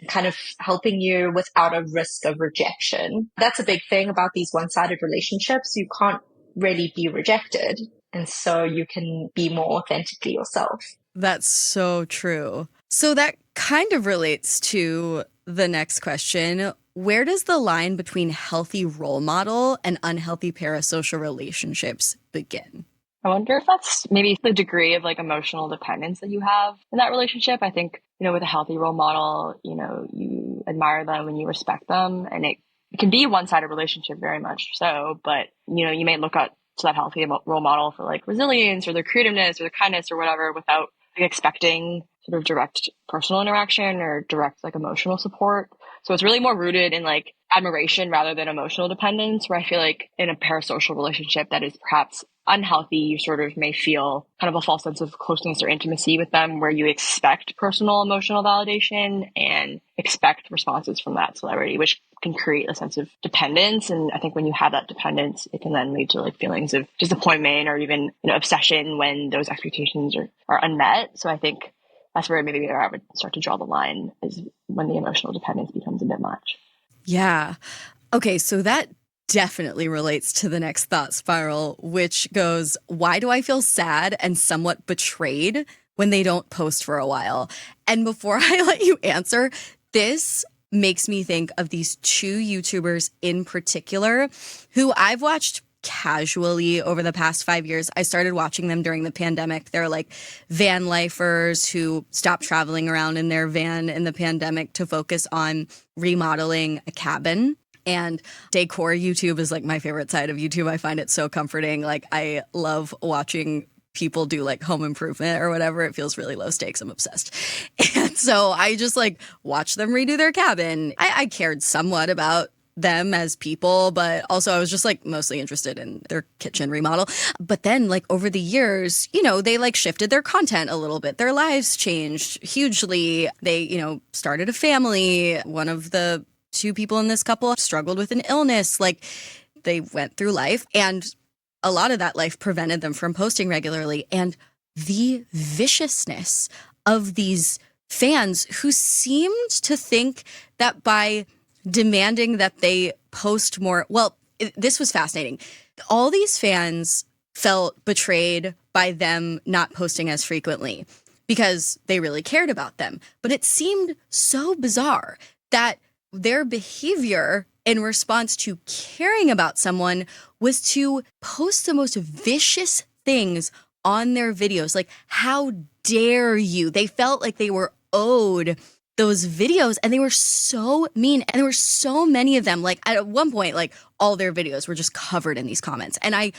kind of helping you without a risk of rejection. That's a big thing about these one-sided relationships. You can't really be rejected. And so you can be more authentically yourself. That's so true. So that kind of relates to the next question. Where does the line between healthy role model and unhealthy parasocial relationships begin? I wonder if that's maybe the degree of like emotional dependence that you have in that relationship. I think, with a healthy role model, you admire them and you respect them, and it can be a one-sided relationship very much so, but you may look up to that healthy role model for like resilience or their creativeness or their kindness or whatever without like expecting sort of direct personal interaction or direct like emotional support. So it's really more rooted in like admiration rather than emotional dependence, where I feel like in a parasocial relationship that is perhaps unhealthy, you sort of may feel kind of a false sense of closeness or intimacy with them, where you expect personal emotional validation and expect responses from that celebrity, which can create a sense of dependence. And I think when you have that dependence, it can then lead to like feelings of disappointment or even obsession when those expectations are unmet. So I think that's where maybe I would start to draw the line, is when the emotional dependence becomes a bit much. Yeah. Okay, so that definitely relates to the next thought spiral, which goes, why do I feel sad and somewhat betrayed when they don't post for a while? And before I let you answer, this makes me think of these two YouTubers in particular who I've watched casually over the past 5 years. I started watching them during the pandemic. They're like van lifers who stopped traveling around in their van in the pandemic to focus on remodeling a cabin. And decor YouTube is like my favorite side of YouTube. I find it so comforting. Like I love watching people do like home improvement or whatever. It feels really low stakes. I'm obsessed. And so I just like watch them redo their cabin. I cared somewhat about them as people, but also I was just like mostly interested in their kitchen remodel. But then like over the years, they like shifted their content a little bit. Their lives changed hugely. They, started a family. One of the two people in this couple struggled with an illness. Like they went through life, and a lot of that life prevented them from posting regularly. And the viciousness of these fans who seemed to think that by demanding that they post more, this was fascinating. All these fans felt betrayed by them not posting as frequently because they really cared about them. But it seemed so bizarre that their behavior in response to caring about someone was to post the most vicious things on their videos. Like, how dare you? They felt like they were owed those videos, and they were so mean. And there were so many of them. Like, at one point, like, all their videos were just covered in these comments. And I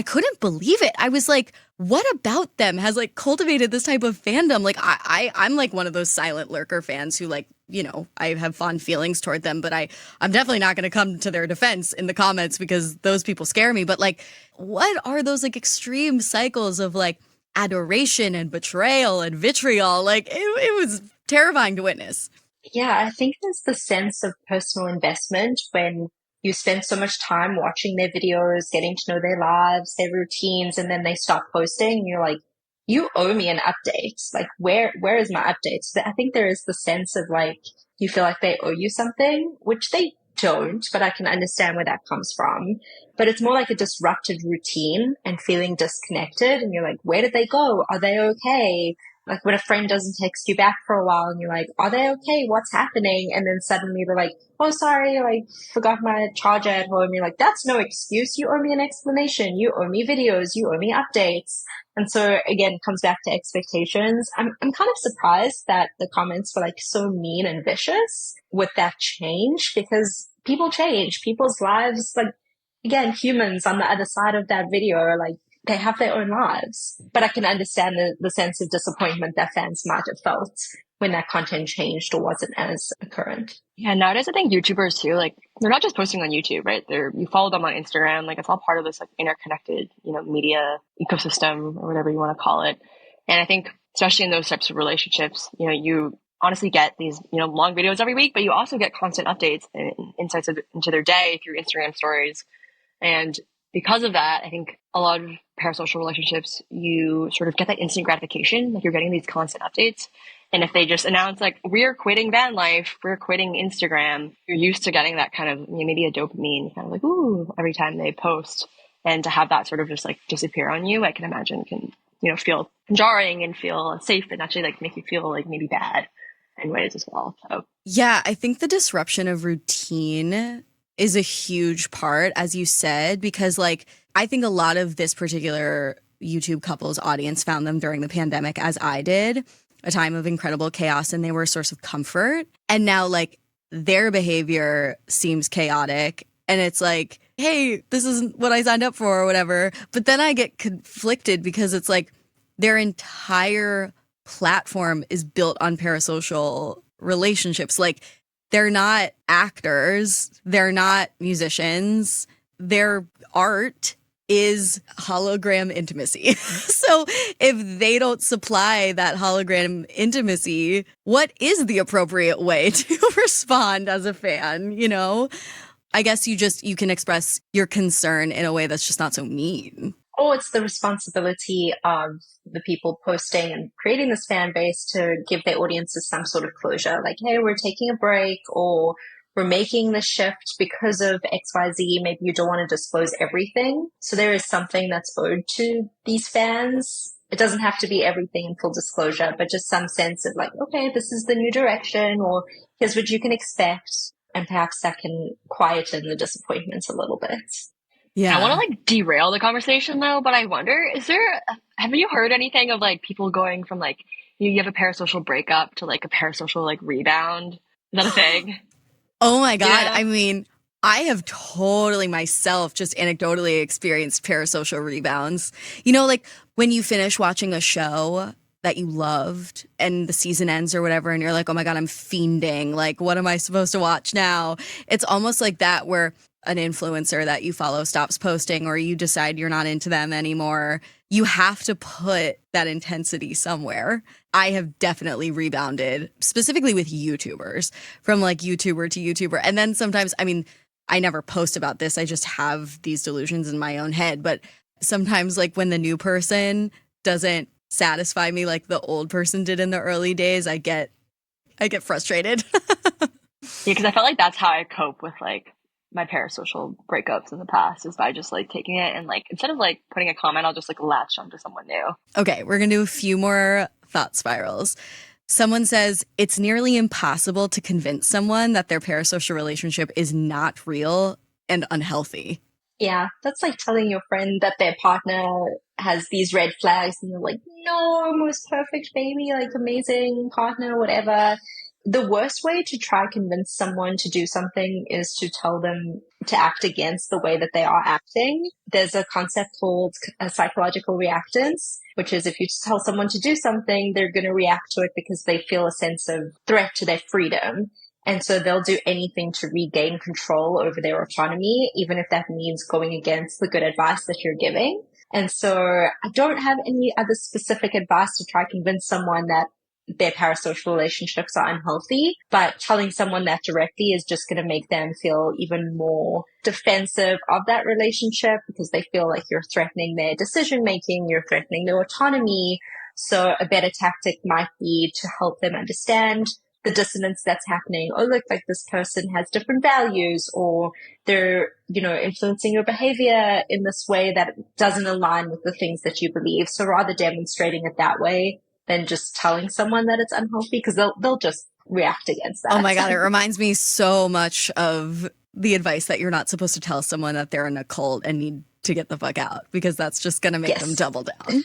couldn't believe it. I was like, what about them has like cultivated this type of fandom? Like, I'm like one of those silent lurker fans who, like, you know, I have fond feelings toward them, but I'm definitely not going to come to their defense in the comments because those people scare me. But like, what are those like extreme cycles of like adoration and betrayal and vitriol? Like, it was terrifying to witness. Yeah, I think there's the sense of personal investment when you spend so much time watching their videos, getting to know their lives, their routines, and then they stop posting and you're like, you owe me an update. Like, where is my update? So I think there is the sense of like, you feel like they owe you something, which they don't, but I can understand where that comes from. But it's more like a disrupted routine and feeling disconnected. And you're like, where did they go? Are they okay? Like when a friend doesn't text you back for a while and you're like, are they okay? What's happening? And then suddenly they're like, oh, sorry, I forgot my charger at home. You're like, that's no excuse. You owe me an explanation. You owe me videos. You owe me updates. And so again, it comes back to expectations. I'm kind of surprised that the comments were like so mean and vicious with that change, because people change, people's lives, like, again, humans on the other side of that video are like, they have their own lives. But I can understand the sense of disappointment that fans might have felt when that content changed or wasn't as current. Yeah, nowadays I think YouTubers too, like, they're not just posting on YouTube, right? You follow them on Instagram, like, it's all part of this like interconnected, you know, media ecosystem or whatever you want to call it. And I think especially in those types of relationships, you know, you honestly get these, you know, long videos every week, but you also get constant updates and insights into their day through Instagram stories. And because of that, I think a lot of parasocial relationships, you sort of get that instant gratification, like you're getting these constant updates. And if they just announce like, we're quitting van life, we're quitting Instagram, you're used to getting that kind of, you know, maybe a dopamine kind of like, ooh, every time they post. And to have that sort of just like disappear on you, I can imagine can, you know, feel jarring and feel unsafe and actually like make you feel like maybe bad in ways as well. So yeah, I think the disruption of routine is a huge part, as you said, because like I think a lot of this particular YouTube couple's audience found them during the pandemic, as I did, a time of incredible chaos, and they were a source of comfort. And now like their behavior seems chaotic and it's like, hey, this isn't what I signed up for or whatever. But then I get conflicted because it's like their entire platform is built on parasocial relationships. Like, they're not actors, they're not musicians, their art is hologram intimacy. So if they don't supply that hologram intimacy, what is the appropriate way to respond as a fan, you know? I guess you can express your concern in a way that's just not so mean. Or it's the responsibility of the people posting and creating this fan base to give their audiences some sort of closure. Like, hey, we're taking a break, or we're making the shift because of XYZ. Maybe you don't want to disclose everything. So there is something that's owed to these fans. It doesn't have to be everything in full disclosure, but just some sense of like, okay, this is the new direction, or here's what you can expect. And perhaps that can quieten the disappointment a little bit. Yeah. I want to like derail the conversation though, but I wonder, have you heard anything of like people going from like, you have a parasocial breakup to like a parasocial like rebound? Is that a thing? Oh my God. Yeah. I mean, I have totally myself just anecdotally experienced parasocial rebounds. You know, like when you finish watching a show that you loved and the season ends or whatever, and you're like, oh my God, I'm fiending. Like, what am I supposed to watch now? It's almost like that, where an influencer that you follow stops posting, or you decide you're not into them anymore. You have to put that intensity somewhere. I have definitely rebounded, specifically with YouTubers, from like YouTuber to YouTuber. And then sometimes, I mean, I never post about this. I just have these delusions in my own head. But sometimes like when the new person doesn't satisfy me like the old person did in the early days, I get frustrated. Yeah, because I felt like that's how I cope with like my parasocial breakups in the past is by just like taking it and like instead of like putting a comment, I'll just like latch onto someone new. Okay, we're going to do a few more thought spirals. Someone says it's nearly impossible to convince someone that their parasocial relationship is not real and unhealthy. Yeah, that's like telling your friend that their partner has these red flags and they're like, no, most perfect baby, like amazing partner, whatever. The worst way to try convince someone to do something is to tell them to act against the way that they are acting. There's a concept called psychological reactance, which is if you tell someone to do something, they're going to react to it because they feel a sense of threat to their freedom. And so they'll do anything to regain control over their autonomy, even if that means going against the good advice that you're giving. And so I don't have any other specific advice to try to convince someone that their parasocial relationships are unhealthy, but telling someone that directly is just going to make them feel even more defensive of that relationship because they feel like you're threatening their decision making, you're threatening their autonomy. So a better tactic might be to help them understand the dissonance that's happening. Oh, look, like this person has different values, or they're, influencing your behavior in this way that doesn't align with the things that you believe. So rather demonstrating it that way than just telling someone that it's unhealthy, because they'll just react against that. Oh my God, it reminds me so much of the advice that you're not supposed to tell someone that they're in a cult and need to get the fuck out, because that's just going to make them double down.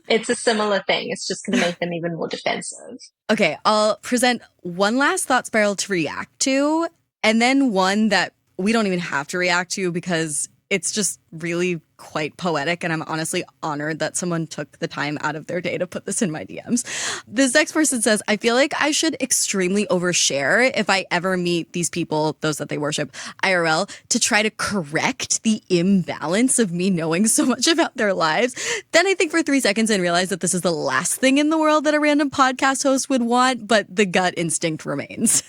It's a similar thing. It's just going to make them even more defensive. Okay, I'll present one last thought spiral to react to, and then one that we don't even have to react to because it's just really quite poetic, and I'm honestly honored that someone took the time out of their day to put this in my DMs. This next person says, I feel like I should extremely overshare if I ever meet these people, those that they worship, IRL, to try to correct the imbalance of me knowing so much about their lives. Then I think for 3 seconds and realize that this is the last thing in the world that a random podcast host would want, but the gut instinct remains.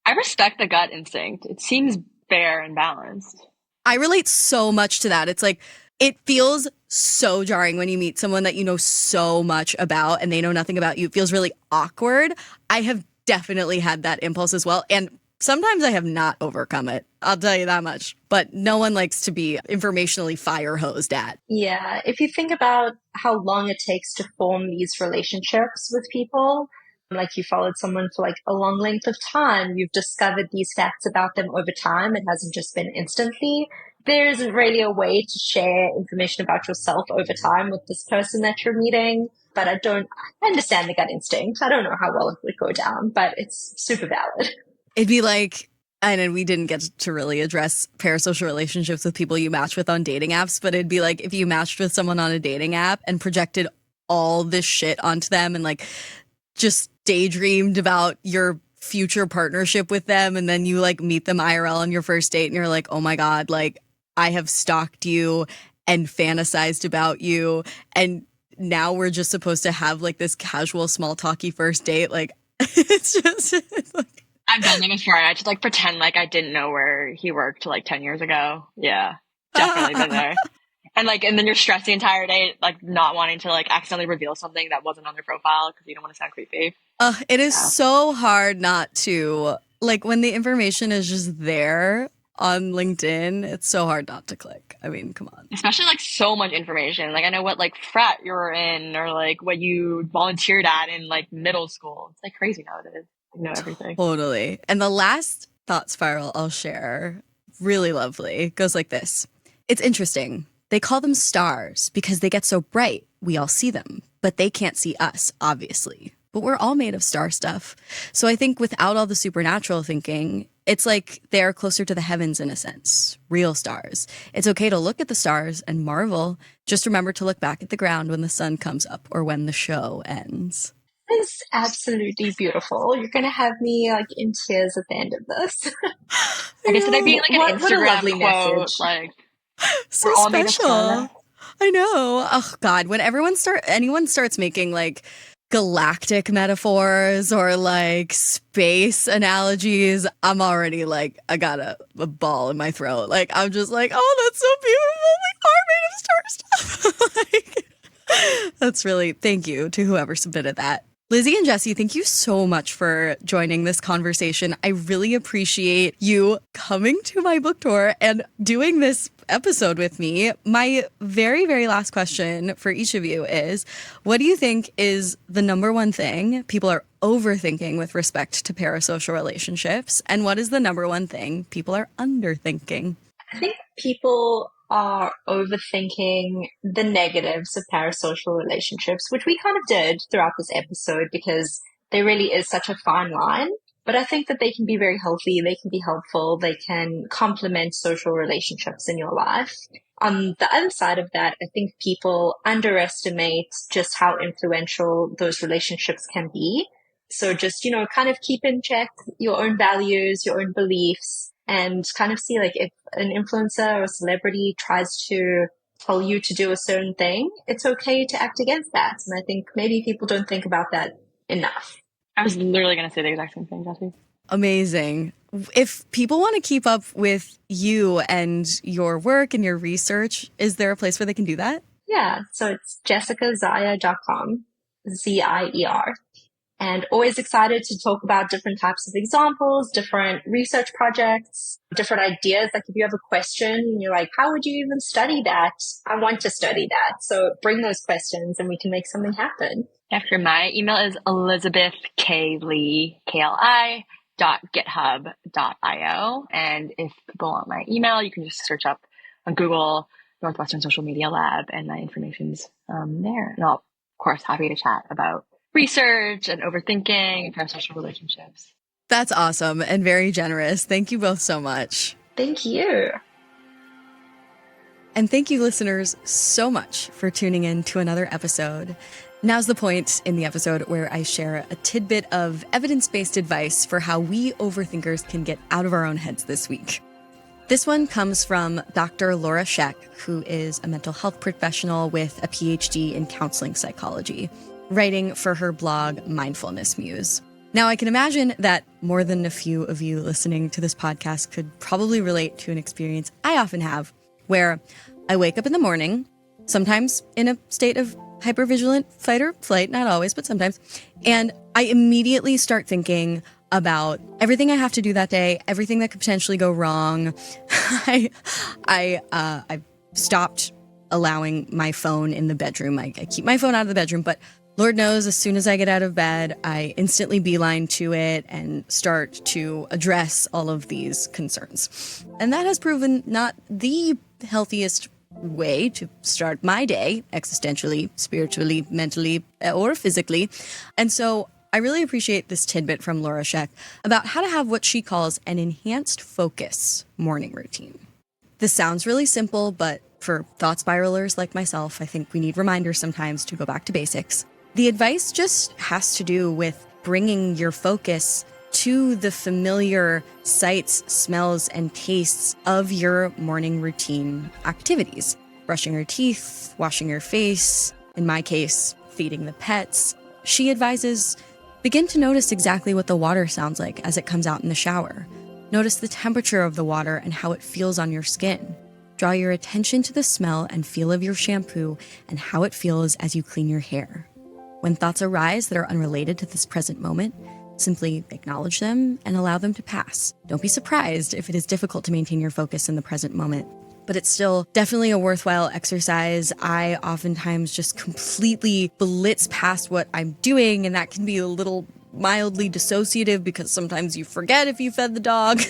I respect the gut instinct. It seems fair and balanced. I relate so much to that. It's like, it feels so jarring when you meet someone that you know so much about and they know nothing about you. It feels really awkward. I have definitely had that impulse as well. And sometimes I have not overcome it. I'll tell you that much. But no one likes to be informationally fire hosed at. Yeah. If you think about how long it takes to form these relationships with people, like you followed someone for like a long length of time, you've discovered these facts about them over time. It hasn't just been instantly. There isn't really a way to share information about yourself over time with this person that you're meeting. But I understand the gut instinct. I don't know how well it would go down, but it's super valid. It'd be like, and we didn't get to really address parasocial relationships with people you match with on dating apps, but it'd be like if you matched with someone on a dating app and projected all this shit onto them and like just daydreamed about your future partnership with them, and then you like meet them IRL on your first date and you're like, oh my God, like I have stalked you and fantasized about you, and now we're just supposed to have like this casual small talky first date. Like it's like, I've done that before. I just like pretend like I didn't know where he worked like 10 years ago. Yeah, definitely been there. And then you're stressed the entire day, like not wanting to like accidentally reveal something that wasn't on their profile because you don't want to sound creepy. It is so hard not to, like, when the information is just there on LinkedIn, it's so hard not to click. I mean, come on. Especially like so much information. Like I know what like frat you were in or like what you volunteered at in like middle school. It's like crazy nowadays. I know everything. Totally. And the last thought spiral I'll share, really lovely, goes like this. It's interesting. They call them stars because they get so bright. We all see them, but they can't see us, obviously. But we're all made of star stuff. So I think without all the supernatural thinking, it's like they're closer to the heavens in a sense, real stars. It's okay to look at the stars and marvel. Just remember to look back at the ground when the sun comes up or when the show ends. It's absolutely beautiful. You're going to have me like in tears at the end of this. I guess they're being like an Instagram what a lovely quote, message. like So we're all special. I know. Oh God, when anyone starts making like galactic metaphors or like space analogies, I'm already like, I got a ball in my throat. Like I'm just like, oh, that's so beautiful. We are made of star stuff. Like, that's really, thank you to whoever submitted that. Lizzie and Jessie, thank you so much for joining this conversation. I really appreciate you coming to my book tour and doing this episode with me. My very, very last question for each of you is, what do you think is the number one thing people are overthinking with respect to parasocial relationships? And what is the number one thing people are underthinking? I think people are overthinking the negatives of parasocial relationships, which we kind of did throughout this episode because there really is such a fine line. But I think that they can be very healthy, they can be helpful, they can complement social relationships in your life. On the other side of that, I think people underestimate just how influential those relationships can be. So just, kind of keep in check your own values, your own beliefs, and kind of see like if an influencer or a celebrity tries to tell you to do a certain thing, it's okay to act against that. And I think maybe people don't think about that enough. I was literally going to say the exact same thing, Jessie. Amazing. If people want to keep up with you and your work and your research, is there a place where they can do that? Yeah, so it's jessicazier.com, Zier. And always excited to talk about different types of examples, different research projects, different ideas. Like if you have a question and you're like, how would you even study that? I want to study that. So bring those questions and we can make something happen. After my email is elizabethklee.github.io. And if people want my email, you can just search up on Google Northwestern Social Media Lab and my information's there. And I'll, of course, happy to chat about research and overthinking and parasocial relationships. That's awesome and very generous. Thank you both so much. Thank you. And thank you, listeners, so much for tuning in to another episode. Now's the point in the episode where I share a tidbit of evidence-based advice for how we overthinkers can get out of our own heads this week. This one comes from Dr. Laura Scheck, who is a mental health professional with a PhD in counseling psychology, writing for her blog, Mindfulness Muse. Now, I can imagine that more than a few of you listening to this podcast could probably relate to an experience I often have, where I wake up in the morning, sometimes in a state of hypervigilant fight or flight, not always, but sometimes, and I immediately start thinking about everything I have to do that day, everything that could potentially go wrong. I stopped allowing my phone in the bedroom. I keep my phone out of the bedroom, but Lord knows, as soon as I get out of bed, I instantly beeline to it and start to address all of these concerns. And that has proven not the healthiest way to start my day, existentially, spiritually, mentally, or physically. And so I really appreciate this tidbit from Laura Scheck about how to have what she calls an enhanced focus morning routine. This sounds really simple, but for thought spiralers like myself, I think we need reminders sometimes to go back to basics. The advice just has to do with bringing your focus to the familiar sights, smells, and tastes of your morning routine activities. Brushing your teeth, washing your face, in my case, feeding the pets. She advises, begin to notice exactly what the water sounds like as it comes out in the shower. Notice the temperature of the water and how it feels on your skin. Draw your attention to the smell and feel of your shampoo and how it feels as you clean your hair. When thoughts arise that are unrelated to this present moment, simply acknowledge them and allow them to pass. Don't be surprised if it is difficult to maintain your focus in the present moment, but it's still definitely a worthwhile exercise. I oftentimes just completely blitz past what I'm doing, and that can be a little mildly dissociative because sometimes you forget if you fed the dog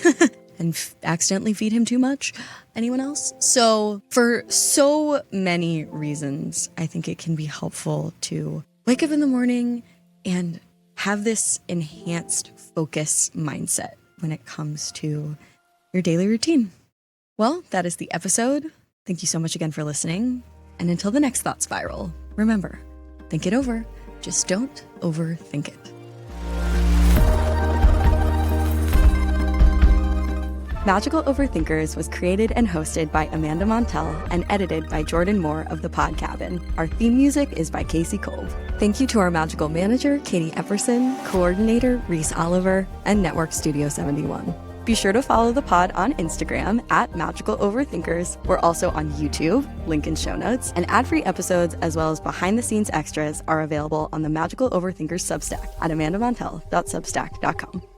and accidentally feed him too much. Anyone else? So for so many reasons, I think it can be helpful to wake up in the morning and have this enhanced focus mindset when it comes to your daily routine. Well, that is the episode. Thank you so much again for listening. And until the next thought spiral, remember, think it over. Just don't overthink it. Magical Overthinkers was created and hosted by Amanda Montell and edited by Jordan Moore of The Pod Cabin. Our theme music is by Casey Cove. Thank you to our magical manager, Katie Epperson, coordinator, Reese Oliver, and Network Studio 71. Be sure to follow the pod on Instagram at Magical Overthinkers. We're also on YouTube, link in show notes, and ad-free episodes as well as behind-the-scenes extras are available on the Magical Overthinkers Substack at amandamontell.substack.com.